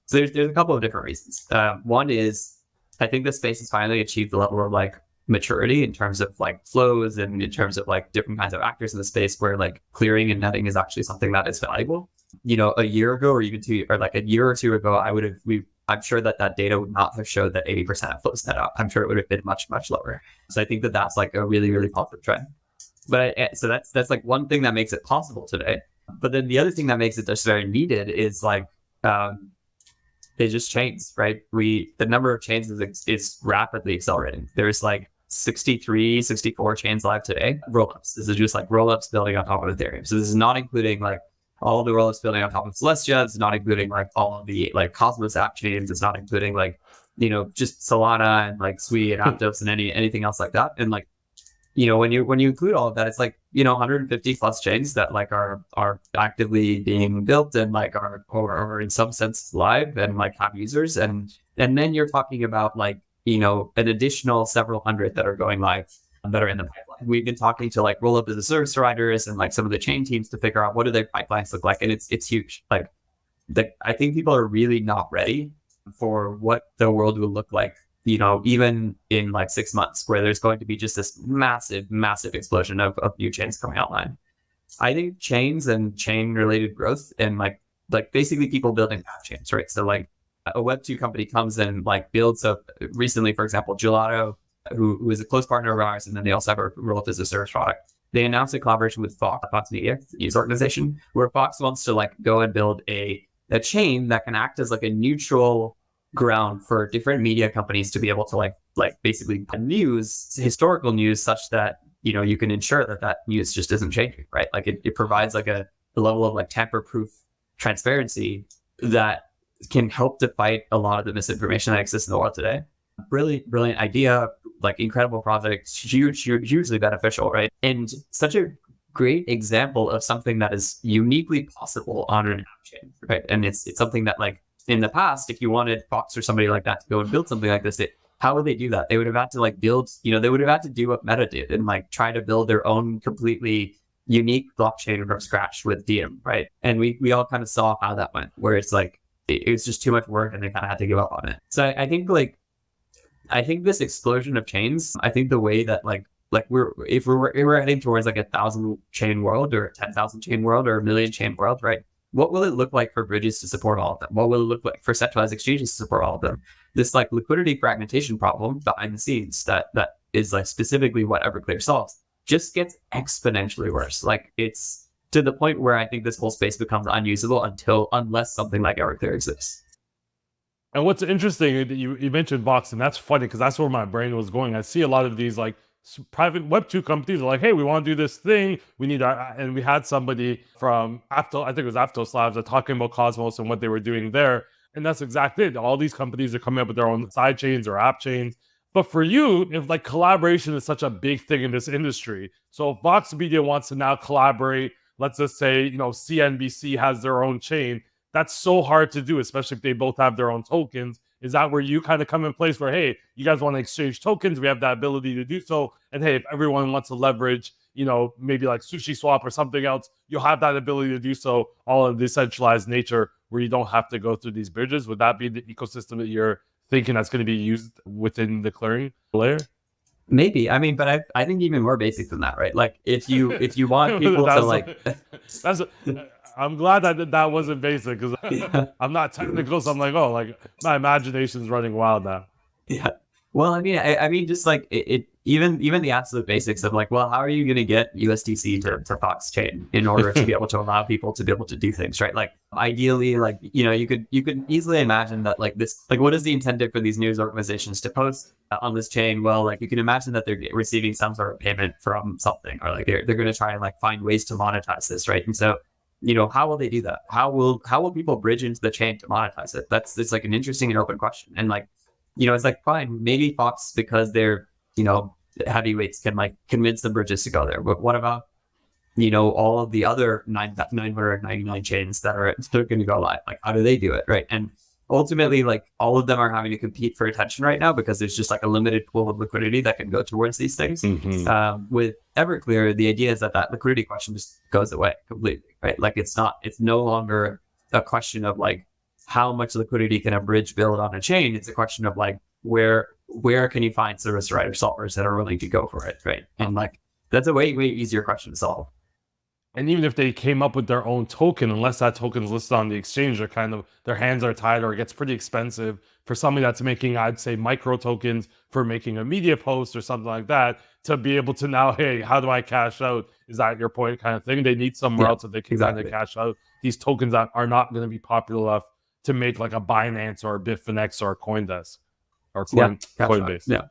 So there's a couple of different reasons. One is I think the space has finally achieved the level of like maturity in terms of like flows and in terms of like different kinds of actors in the space where like clearing and netting is actually something that is valuable. A year ago or even a year or two ago, I'm sure that data would not have showed that 80% of flows net out. I'm sure it would have been much, much lower. So I think that that's like a really, really positive trend. But so that's like one thing that makes it possible today. But then the other thing that makes it just very needed is like, they just chains, right? The number of chains is rapidly accelerating. There's like 63, 64 chains live today. Rollups. This is just like rollups building on top of Ethereum. So this is not including like all of the rollups building on top of Celestia. It's not including like all of the like Cosmos app chains. It's not including like, just Solana and like Sui and Aptos and anything else like that. And like, when you include all of that, it's like, 150 plus chains that like are actively being built and like are or in some sense live and like have users. And then you're talking about like, an additional several hundred that are going live that are in the pipeline. We've been talking to like roll up as a service providers and like some of the chain teams to figure out what do their pipelines look like. And it's huge. Like I think people are really not ready for what the world will look like, even in like 6 months, where there's going to be just this massive, massive explosion of new chains coming online. I think chains and chain related growth and like basically people building app chains, right? So like a Web2 company comes and like builds up recently, for example, Gelato, who is a close partner of ours, and then they also have a roll up as a service product. They announced a collaboration with Fox Media, the news organization, where Fox wants to like go and build a chain that can act as like a neutral ground for different media companies to be able to like basically historical news such that you can ensure that news just isn't changing, right? Like it provides like a level of like tamper-proof transparency that can help to fight a lot of the misinformation that exists in the world today. Brilliant idea, like incredible project, hugely beneficial, right? And such a great example of something that is uniquely possible on an app chain, right? And it's something that, like, in the past, if you wanted Fox or somebody like that to go and build something like this, how would they do that? They would have had to like build, they would have had to do what Meta did and like try to build their own completely unique blockchain from scratch with Diem, right? And we all kind of saw how that went, where it's like it was just too much work and they kind of had to give up on it. So I think this explosion of chains, I think the way that like we're heading towards like 1,000 chain world or 10,000 chain world or 1,000,000 chain world, right? What will it look like for bridges to support all of them? What will it look like for centralized exchanges to support all of them? This like liquidity fragmentation problem behind the scenes that is like specifically what Everclear solves just gets exponentially worse. Like it's to the point where I think this whole space becomes unusable unless something like Everclear exists. And what's interesting, you mentioned Vox, and that's funny because that's where my brain was going. I see a lot of these like private Web2 companies are like, hey, we want to do this thing. We need our, and we had somebody from Aptos, I think it was Aptos Labs, talking about Cosmos and what they were doing there. And that's exactly it. All these companies are coming up with their own side chains or app chains. But for you, if like collaboration is such a big thing in this industry, so if Vox Media wants to now collaborate, let's just say, CNBC has their own chain, that's so hard to do, especially if they both have their own tokens. Is that where you kind of come in place where, hey, you guys want to exchange tokens? We have the ability to do so. And hey, if everyone wants to leverage, maybe like Sushi Swap or something else, you'll have that ability to do so, all in decentralized nature where you don't have to go through these bridges. Would that be the ecosystem that you're thinking that's going to be used within the clearing layer? Maybe. I mean, but I think even more basic than that, right? Like if you want people to like that's I'm glad that wasn't basic because yeah. I'm not technical, so I'm like, oh, like my imagination's running wild now. Yeah. Well, I mean, just like even the absolute basics of like, well, how are you going to get USDC to Fox chain in order to be able to allow people to be able to do things, right? Like, ideally, like you could easily imagine that like this, like, what is the incentive for these news organizations to post on this chain? Well, like you can imagine that they're receiving some sort of payment from something, or like they're going to try and like find ways to monetize this, right? And so, how will they do that? How will people bridge into the chain to monetize it? It's like an interesting and open question, and like. It's like fine, maybe Fox, because they're, heavyweights, can like convince the bridges to go there. But what about, all of the other 999 chains that are going to go live? Like, how do they do it? Right. And ultimately, like all of them are having to compete for attention right now because there's just like a limited pool of liquidity that can go towards these things. Mm-hmm. With Everclear, the idea is that liquidity question just goes away completely. Right. Like it's no longer a question of like, how much liquidity can a bridge build on a chain? It's a question of like where can you find service provider solvers that are willing to go for it, right? And like that's a way easier question to solve. And even if they came up with their own token, unless that token is listed on the exchange, they're kind of their hands are tied, or it gets pretty expensive for somebody that's making, I'd say, micro tokens for making a media post or something like that to be able to now, hey, how do I cash out? Is that your point, kind of thing? They need somewhere else that they can kind of cash out these tokens that are not going to be popular enough to make like a Binance or a Bitfinex or a CoinDesk or Coinbase. Yeah.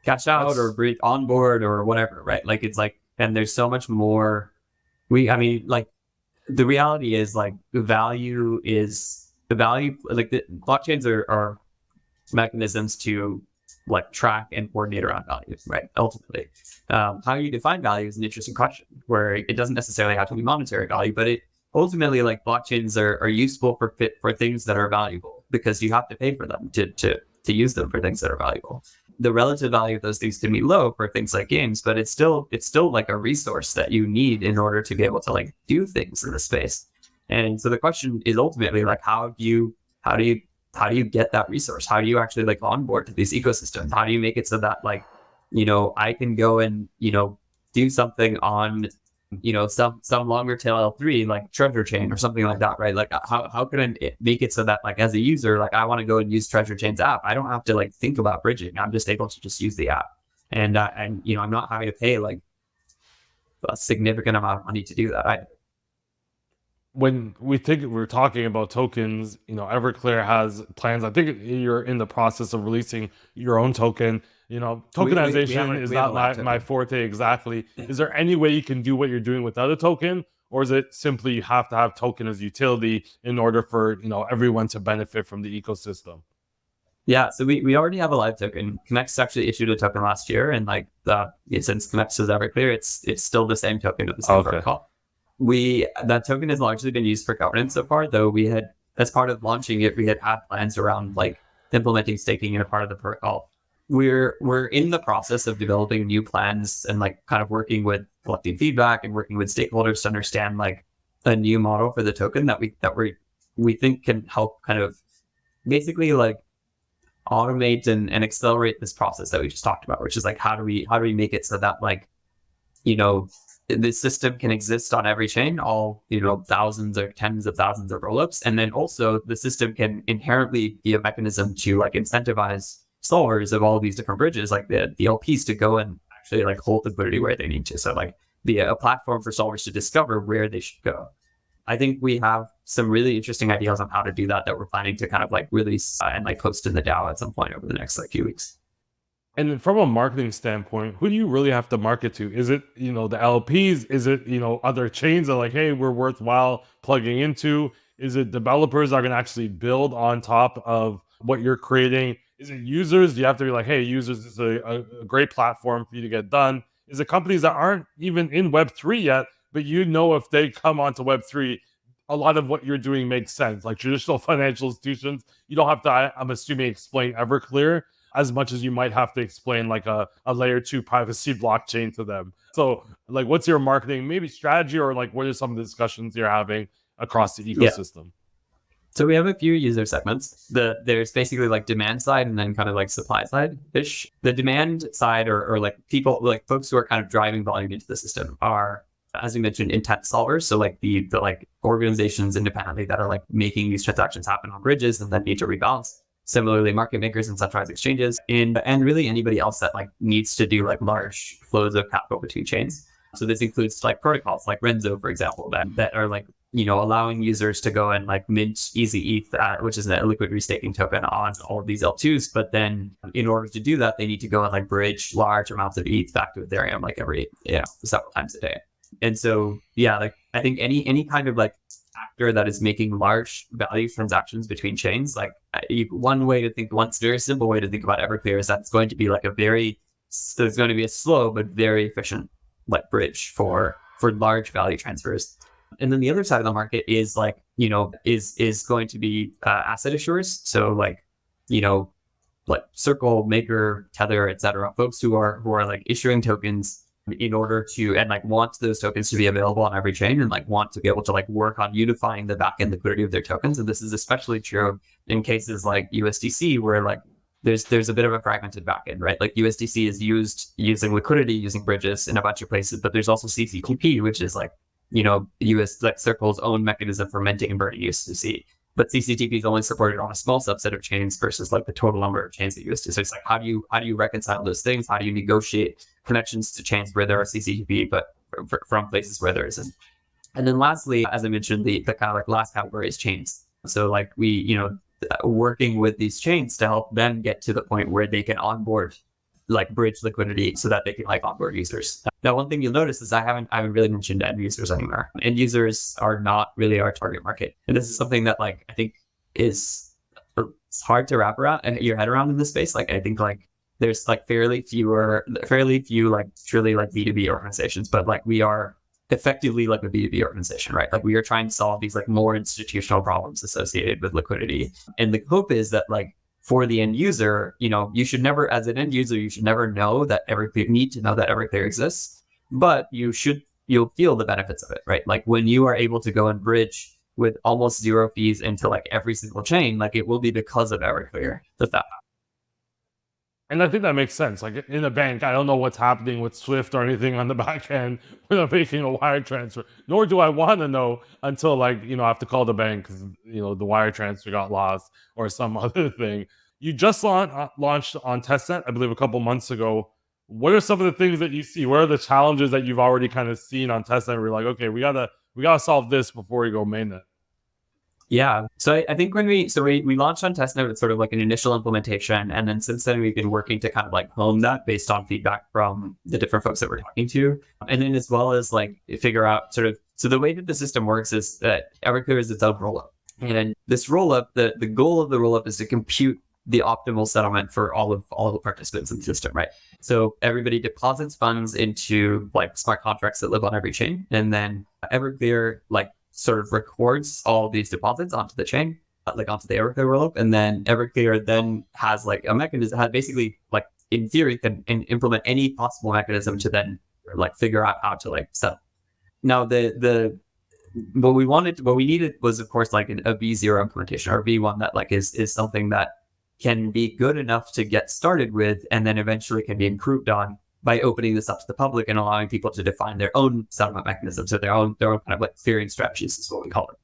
Cash out or onboard or whatever, right? Like it's like, and there's so much more. Like the reality is like the value, like the blockchains are mechanisms to like track and coordinate around values, right? Ultimately, how you define value is an interesting question where it doesn't necessarily have to be monetary value, but it ultimately, like blockchains are useful for things that are valuable because you have to pay for them to use them for things that are valuable. The relative value of those things can be low for things like games, but it's still like a resource that you need in order to be able to like do things in the space. And so the question is ultimately like, how do you get that resource? How do you actually like onboard to these ecosystems? How do you make it so that like, I can go and, do something on, some longer tail L3, like Treasure Chain or something like that, right? Like how can I make it so that like as a user, like I want to go and use Treasure Chain's app, I don't have to like think about bridging. I'm just able to just use the app, and I'm not having to pay like a significant amount of money to do that. When we're talking about tokens, Everclear has plans. I think you're in the process of releasing your own token. Tokenization is not my forte exactly. Is there any way you can do what you're doing without a token? Or is it simply you have to have token as utility in order for everyone to benefit from the ecosystem? Yeah, so we already have a live token. Connect actually issued a token last year, and like since Connect is Everclear, it's still the same token of the same Okay. protocol. That token has largely been used for governance so far, though we had, as part of launching it, we had plans around like implementing staking in a part of the protocol. We're in the process of developing new plans and like kind of working with collecting feedback and working with stakeholders to understand like a new model for the token that we think can help kind of basically like automate and accelerate this process that we just talked about, which is like how do we make it so that like, you know, this system can exist on every chain, all, you know, thousands or tens of thousands of rollups. And then also the system can inherently be a mechanism to like incentivize solvers of all of these different bridges, like the LPs to go and actually like hold liquidity where they need to. So like be a platform for solvers to discover where they should go. I think we have some really interesting ideas on how to do that we're planning to kind of like release and like post in the DAO at some point over the next like few weeks. And then from a marketing standpoint, who do you really have to market to? Is it, you know, the LPs? Is it, you know, other chains that are like, hey, we're worthwhile plugging into? Is it developers that are going to actually build on top of what you're creating? Is it users? Do you have to be like, hey, users, this is a great platform for you to get done? Is it companies that aren't even in Web3 yet, but you know if they come onto Web3, a lot of what you're doing makes sense? Like traditional financial institutions, you don't have to, I'm assuming, explain Everclear as much as you might have to explain like a layer two privacy blockchain to them. So like what's your marketing maybe strategy, or like what are some of the discussions you're having across the Yeah. ecosystem? So we have a few user segments. There's basically like demand side and then kind of like supply side ish. The demand side or like people like folks who are kind of driving volume into the system are, as we mentioned, intent solvers. So like the like organizations independently that are like making these transactions happen on bridges and then need to rebalance. Similarly, market makers and centralized exchanges, and really anybody else that like needs to do like large flows of capital between chains. So this includes like protocols like Renzo, for example, that are like, you know, allowing users to go and like mint easy ETH, which is a liquid restaking token on all of these L2s. But then in order to do that, they need to go and like bridge large amounts of ETH back to Ethereum like every, you know, several times a day. And so, yeah, like I think any kind of like actor that is making large value transactions between chains, like one very simple way to think about Everclear is that's going to be like there's going to be a slow but very efficient like bridge for large value transfers. And then the other side of the market is like, you know, is going to be asset issuers. So like, you know, like Circle, Maker, Tether, etc. Folks who are like issuing tokens in order to, and like want those tokens to be available on every chain and like want to be able to like work on unifying the backend liquidity of their tokens. And this is especially true in cases like USDC, where like there's a bit of a fragmented backend, right? Like USDC is used using liquidity, using bridges in a bunch of places, but there's also CCTP, which is like, you know, US like Circle's own mechanism for minting and burning USDC. But CCTP is only supported on a small subset of chains versus like the total number of chains that used to. So it's like, how do you reconcile those things? How do you negotiate connections to chains where there are CCTP, but from places where there isn't? And then lastly, as I mentioned, the kind of like last category is chains. So like we, you know, working with these chains to help them get to the point where they can onboard like bridge liquidity so that they can like onboard users. Now, one thing you'll notice is I haven't really mentioned end users anymore. End users are not really our target market. And this is something that like I think is it's hard to wrap around and your head around in this space. Like I think like there's like fairly few like truly like B2B organizations, but like we are effectively like a B2B organization, right? Like we are trying to solve these like more institutional problems associated with liquidity. And the hope is that like for the end user, you know, you should never, as an end user, you should never know that need to know that Everclear exists, but you'll feel the benefits of it, right? Like when you are able to go and bridge with almost zero fees into like every single chain, like it will be because of Everclear that. And I think that makes sense. Like in a bank, I don't know what's happening with Swift or anything on the back end when I'm making a wire transfer. Nor do I want to know until like, you know, I have to call the bank because, you know, the wire transfer got lost or some other thing. You just launched on Testnet, I believe, a couple months ago. What are some of the things that you see? What are the challenges that you've already kind of seen on Testnet? We're like, okay, we gotta solve this before we go mainnet. Yeah. So I think when we launched on Testnet with sort of like an initial implementation. And then since then we've been working to kind of like hone that based on feedback from the different folks that we're talking to. And then as well as like figure out sort of, so the way that the system works is that Everclear is its own rollup. And this rollup, the goal of the rollup is to compute the optimal settlement for all the participants in the system, right? So everybody deposits funds into like smart contracts that live on every chain, and then Everclear like sort of records all these deposits onto the chain, like onto the Everclear rollup, and then Everclear then has like a mechanism, has basically like in theory can implement any possible mechanism to then like figure out how to like settle. Now what we needed was of course like a V0 implementation or V1 that like is something that can be good enough to get started with, and then eventually can be improved on by opening this up to the public and allowing people to define their own settlement mechanisms or their own kind of like clearing strategies is what we call it.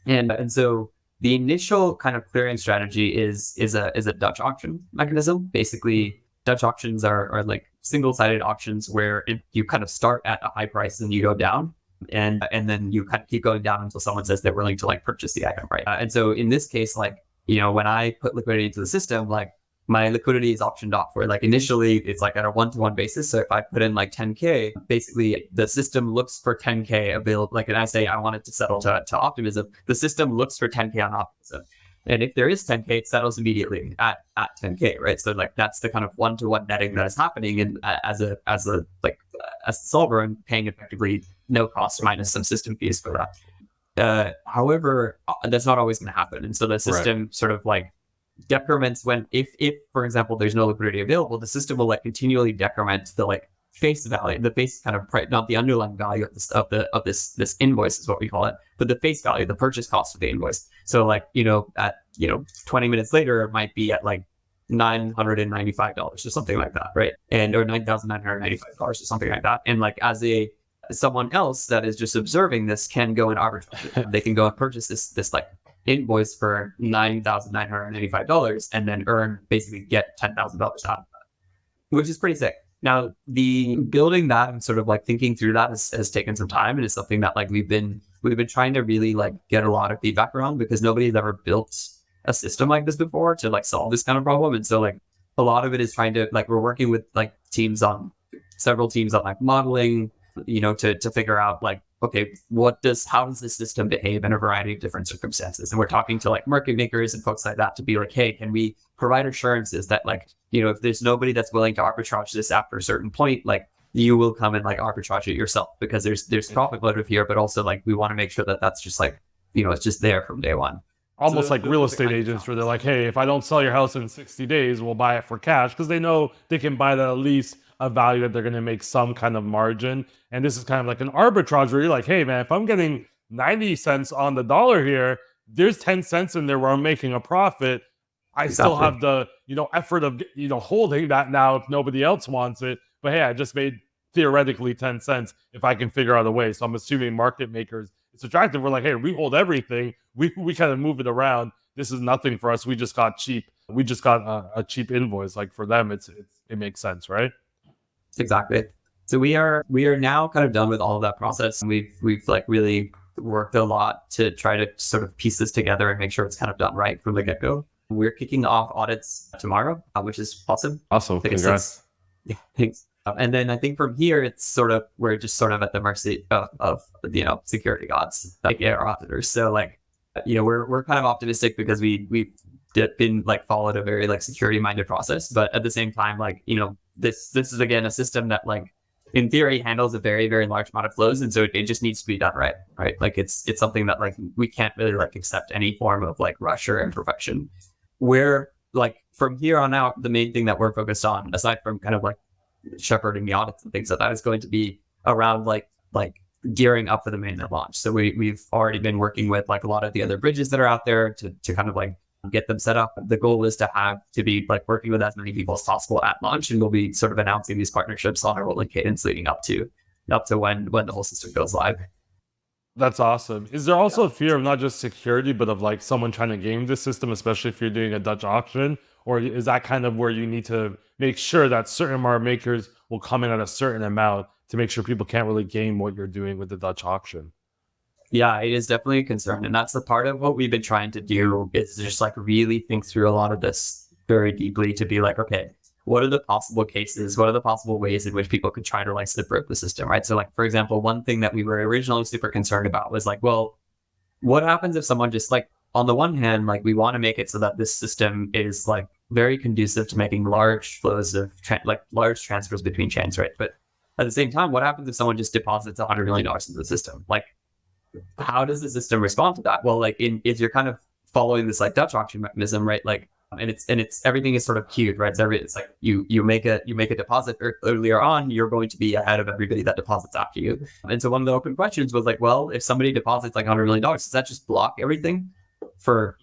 And so the initial kind of clearing strategy is a Dutch auction mechanism. Basically, Dutch auctions are like single-sided auctions where you kind of start at a high price and you go down, and then you kind of keep going down until someone says they're willing to like purchase the item, right? And so in this case, like, you know, when I put liquidity into the system, like my liquidity is auctioned off where like initially it's like at a 1-to-1 basis. So if I put in like 10K, basically the system looks for 10K available. Like, and I say I want it to settle to optimism, the system looks for 10K on optimism. And if there is 10K, it settles immediately at 10K, right? So like that's the kind of 1-to-1 netting that is happening. And as a solver, I'm paying effectively no cost minus some system fees for that. However, that's not always going to happen. And so the system sort of like decrements when, if for example, there's no liquidity available, the system will like continually decrement the like face value, the face kind of price, not the underlying value of this invoice is what we call it, but the face value, the purchase cost of the invoice. So like, you know, at, you know, 20 minutes later, it might be at like $995 or something like that, right? And or $9,995 or something like that. And like as someone else that is just observing this can go and arbitrage. They can go and purchase this like invoice for $9,985 and then basically get $10,000 out of that, which is pretty sick. Now, the building that and sort of like thinking through that has taken some time, and it's something that like we've been trying to really like get a lot of feedback around, because nobody's ever built a system like this before to like solve this kind of problem. And so like a lot of it is trying to like, we're working with like several teams on like modeling, you know, to figure out like, okay, how does this system behave in a variety of different circumstances? And we're talking to like market makers and folks like that to be like, hey, can we provide assurances that like, you know, if there's nobody that's willing to arbitrage this after a certain point, like you will come and like arbitrage it yourself, because there's profit motive here, but also like we want to make sure that that's just like, you know, it's just there from day one. Almost like real estate agents where they're like, hey, if I don't sell your house in 60 days, we'll buy it for cash, because they know they can buy that at least a value that they're going to make some kind of margin. And this is kind of like an arbitrage where you're like, hey, man, if I'm getting 90 cents on the dollar here, there's 10 cents in there where I'm making a profit. I still have the, you know, effort of, you know, holding that now if nobody else wants it. But hey, I just made theoretically 10 cents if I can figure out a way. So I'm assuming market makers, it's attractive. We're like, hey, we hold everything. We kind of move it around. This is nothing for us. We just got cheap. We just got a cheap invoice. Like for them, it makes sense, right? Exactly. So we are now kind of done with all of that process. We've like really worked a lot to try to sort of piece this together and make sure it's kind of done right from the get-go. We're kicking off audits tomorrow, which is awesome. Awesome. Congrats. Yeah, thanks. And then I think from here, we're just sort of at the mercy of you know, security gods, like our auditors. So like, you know, we're kind of optimistic because we've been like followed a very like security minded process, but at the same time, like, you know, this is again a system that like in theory handles a very, very large amount of flows, and so it just needs to be done right. Like it's something that like we can't really like accept any form of like rush or imperfection. We're like from here on out, the main thing that we're focused on, aside from kind of like shepherding the audits and things like that, is going to be around like gearing up for the mainnet launch. So we've already been working with like a lot of the other bridges that are out there to kind of like get them set up. The goal is to be like working with as many people as possible at launch, and we'll be sort of announcing these partnerships on a rolling cadence leading up to when the whole system goes live. That's awesome. Is there also a fear of not just security, but of like someone trying to game the system, especially if you're doing a Dutch auction? Or is that kind of where you need to make sure that certain market makers will come in at a certain amount to make sure people can't really game what you're doing with the Dutch auction? Yeah, it is definitely a concern. And that's the part of what we've been trying to do, is just like really think through a lot of this very deeply to be like, okay, what are the possible cases? What are the possible ways in which people could try to like slip rope the system, right? So like, for example, one thing that we were originally super concerned about was like, well, what happens if someone just like, on the one hand, like we want to make it so that this system is like very conducive to making large flows of large transfers between chains, right? But at the same time, what happens if someone just deposits $100 million into the system? Like, how does the system respond to that? Well, like if you're kind of following this like Dutch auction mechanism, right? Like, and it's everything is sort of queued, right? It's like you make a deposit earlier on, you're going to be ahead of everybody that deposits after you. And so one of the open questions was like, well, if somebody deposits like $100 million, does that just block everything for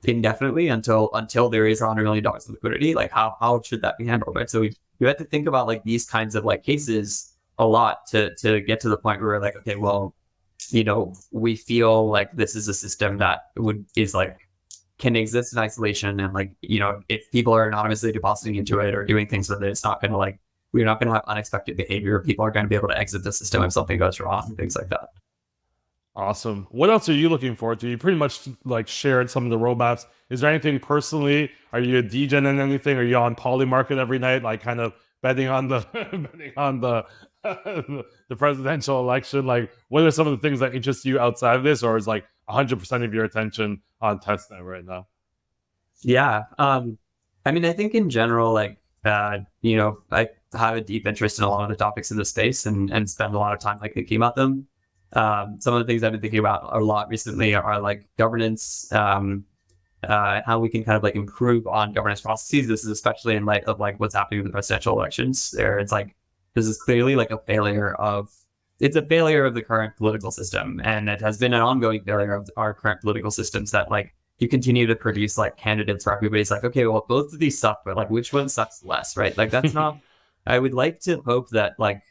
indefinitely until there is $100 million in liquidity? Like, how should that be handled, right? So you have to think about like these kinds of like cases a lot to get to the point where we're like, okay, well, we feel like this is a system that can exist in isolation, and like, if people are anonymously depositing into it or doing things with it, it's not going to we're not going to have unexpected behavior. People are going to be able to exit the system if something goes wrong and things like that. Awesome. What else are you looking forward to? You pretty much like shared some of the roadmaps. Is there anything personally? Are you a degen in anything? Are you on Polymarket every night, like kind of betting on the betting on the the presidential election? Like, what are some of the things that interest you outside of this, or is like 100% of your attention on testnet right now? Yeah. I mean, I think in general, like, I have a deep interest in a lot of the topics in the space and spend a lot of time like thinking about them. Some of the things I've been thinking about a lot recently are like governance, how we can kind of like improve on governance processes. This is especially in light of like what's happening with the presidential elections. It's like, this is clearly like a failure of the current political system. And it has been an ongoing failure of our current political systems that like you continue to produce like candidates where everybody's like, okay, well, both of these suck, but like which one sucks less, right? Like that's not, I would like to hope that like,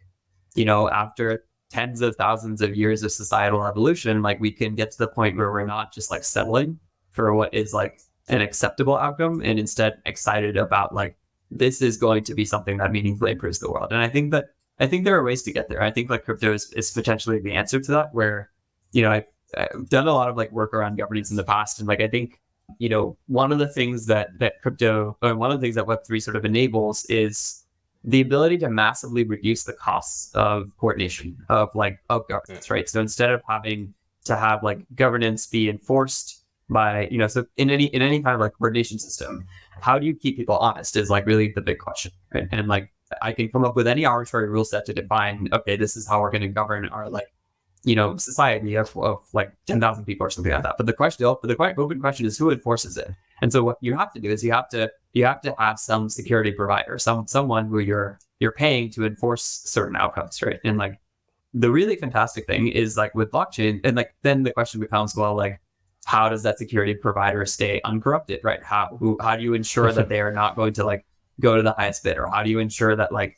after tens of thousands of years of societal evolution, like we can get to the point where we're not just like settling for what is like an acceptable outcome, and instead excited about like, this is going to be something that meaningfully improves the world. And I think there are ways to get there. I think like crypto is potentially the answer to that, where, I've done a lot of like work around governance in the past. And like, I think, one of the things that crypto, or one of the things that Web3 sort of enables is the ability to massively reduce the costs of coordination of governance, right? So instead of having to have like governance be enforced by, so in any kind of like coordination system, how do you keep people honest is like really the big question, right? And like, I can come up with any arbitrary rule set to define, okay, this is how we're going to govern our like, society of like 10,000 people or something like that. But the open question is who enforces it. And so what you have to do is you have to have some security provider, someone who you're paying to enforce certain outcomes, right? And like the really fantastic thing is like with blockchain, and like then the question becomes, well, like how does that security provider stay uncorrupted, right? How do you ensure that they are not going to like go to the highest bid, or how do you ensure that like,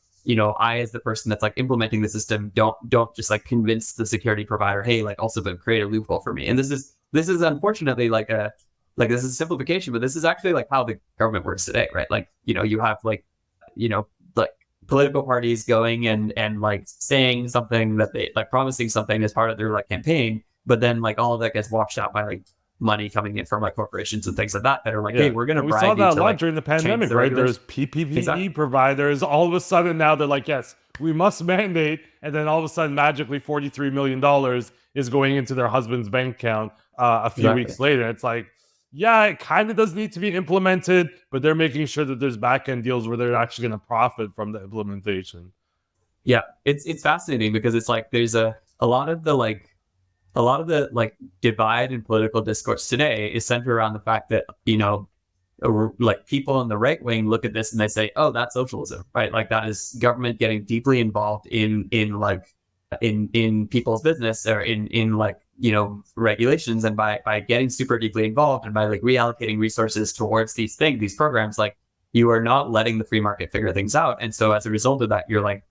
I as the person that's like implementing the system don't just like convince the security provider, hey, like also but create a loophole for me. And this is unfortunately this is simplification, but this is actually like how the government works today, right? Like, you have like, like political parties going and like saying something that they like promising something as part of their like campaign, but then like all of that gets washed out by like money coming in from like corporations and things like that are like, hey, we're going to bribe you. We saw that a lot like, during the pandemic, right? There's PPP providers. All of a sudden now they're like, yes, we must mandate. And then all of a sudden, magically $43 million is going into their husband's bank account a few weeks later. It's like, yeah, it kind of does need to be implemented, but they're making sure that there's back-end deals where they're actually going to profit from the implementation. Yeah, it's fascinating because it's like there's a lot of the divide in political discourse today is centered around the fact that, like people in the right wing look at this and they say, oh, that's socialism, right? Like that is government getting deeply involved in people's business or in like, regulations. And by getting super deeply involved and by like reallocating resources towards these programs, like you are not letting the free market figure things out. And so as a result of that, you're like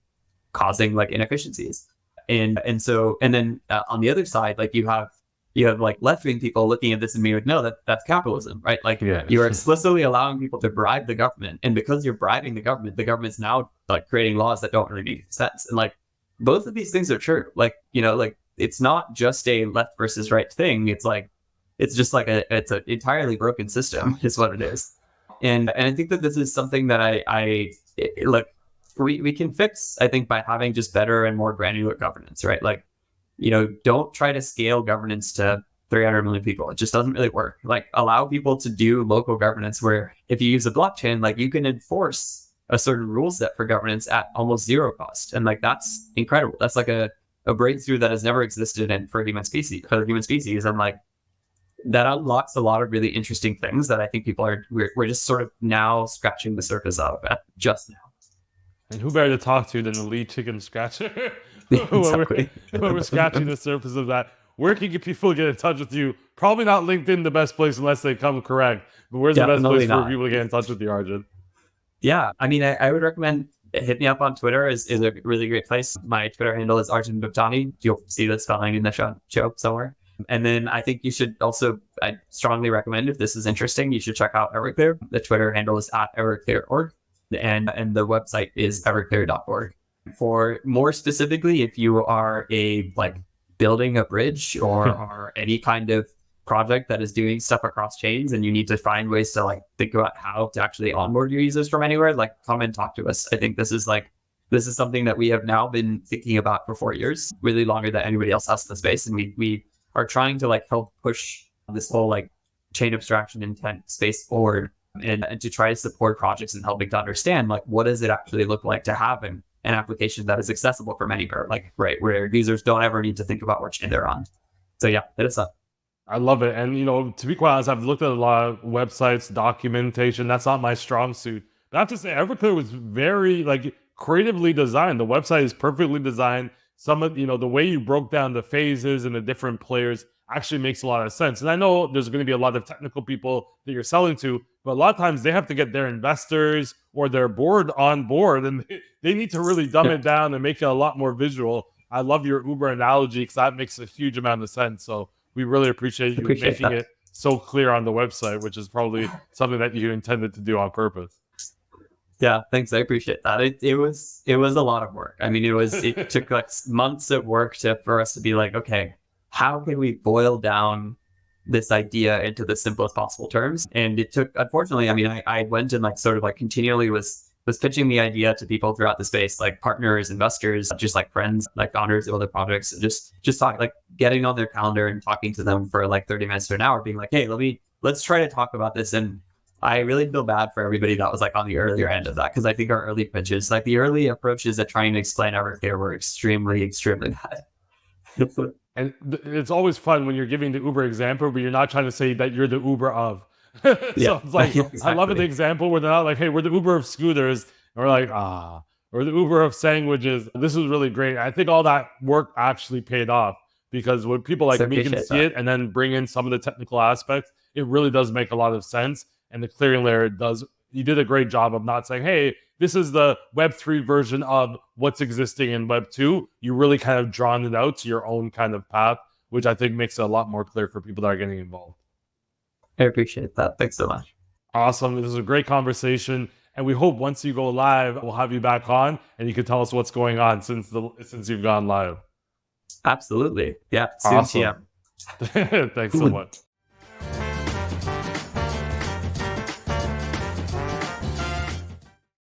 causing like inefficiencies. And then on the other side, like you have like left-wing people looking at this and being like, no, that's capitalism, right? Like you are explicitly allowing people to bribe the government. And because you're bribing the government's now like creating laws that don't really make sense. And like both of these things are true. Like, like it's not just a left versus right thing. It's like, it's just like it's an entirely broken system is what it is. And I think that this is something that we can fix, I think, by having just better and more granular governance, right? Like, don't try to scale governance to 300 million people. It just doesn't really work. Like, allow people to do local governance where if you use a blockchain, like you can enforce a certain rule set for governance at almost zero cost. And like, that's incredible. That's like a breakthrough that has never existed for human species. And like, that unlocks a lot of really interesting things that I think we're just sort of now scratching the surface of just now. And who better to talk to than the lead chicken scratcher? Exactly. when we're scratching the surface of that. Where can people get in touch with you? Probably not LinkedIn, the best place unless they come correct. But where's the best place for people to get in touch with you, Arjun? Yeah, I mean, I would recommend hit me up on Twitter is a really great place. My Twitter handle is Arjun Bhuptani. You'll see the spelling in the show somewhere. And then I think you should also, I strongly recommend, if this is interesting, you should check out Everclear. The Twitter handle is @everclear.org, and the website is everclear.org. For more specifically, if you are building a bridge or any kind of project that is doing stuff across chains and you need to find ways to think about how to actually onboard your users from anywhere, come and talk to us. I think this is something that we have now been thinking about for 4 years, really longer than anybody else has in the space. And we are trying to help push this whole chain abstraction intent space forward and to try to support projects and helping to understand what does it actually look like to have an application that is accessible from anywhere, where users don't ever need to think about what chain they're on. So yeah, hit us up. I love it. And, to be quite honest, I've looked at a lot of websites, documentation. That's not my strong suit. But I have to say, Everclear was very, creatively designed. The website is perfectly designed. Some of, the way you broke down the phases and the different players actually makes a lot of sense. And I know there's going to be a lot of technical people that you're selling to, but a lot of times they have to get their investors or their board on board, and they need to really dumb it down and make it a lot more visual. I love your Uber analogy because that makes a huge amount of sense. So we really appreciate you making it so clear on the website, which is probably something that you intended to do on purpose. Yeah, thanks. I appreciate that. It was a lot of work. I mean, it took months of work for us to be okay, how can we boil down this idea into the simplest possible terms? And it took, unfortunately, I mean, I went and continually was pitching the idea to people throughout the space, partners, investors, just friends, founders of other projects, and just talk, getting on their calendar and talking to them for 30 minutes to an hour, being hey, let's try to talk about this. And I really feel bad for everybody that was on the earlier end of that, because I think our early pitches, the early approaches at trying to explain Everclear were extremely, extremely bad. And it's always fun when you're giving the Uber example, but you're not trying to say that you're the Uber of. So yeah, it's exactly. I love the example where they're not hey, we're the Uber of scooters. And we're or the Uber of sandwiches. This was really great. I think all that work actually paid off, because when people me can see it and then bring in some of the technical aspects, it really does make a lot of sense. And the clearing layer you did a great job of not saying, hey, this is the Web3 version of what's existing in Web2. You really kind of drawn it out to your own kind of path, which I think makes it a lot more clear for people that are getting involved. I appreciate that. Thanks so much. Awesome. This was a great conversation. And we hope once you go live, we'll have you back on and you can tell us what's going on since you've gone live. Absolutely. Yeah. Awesome. Thanks so much.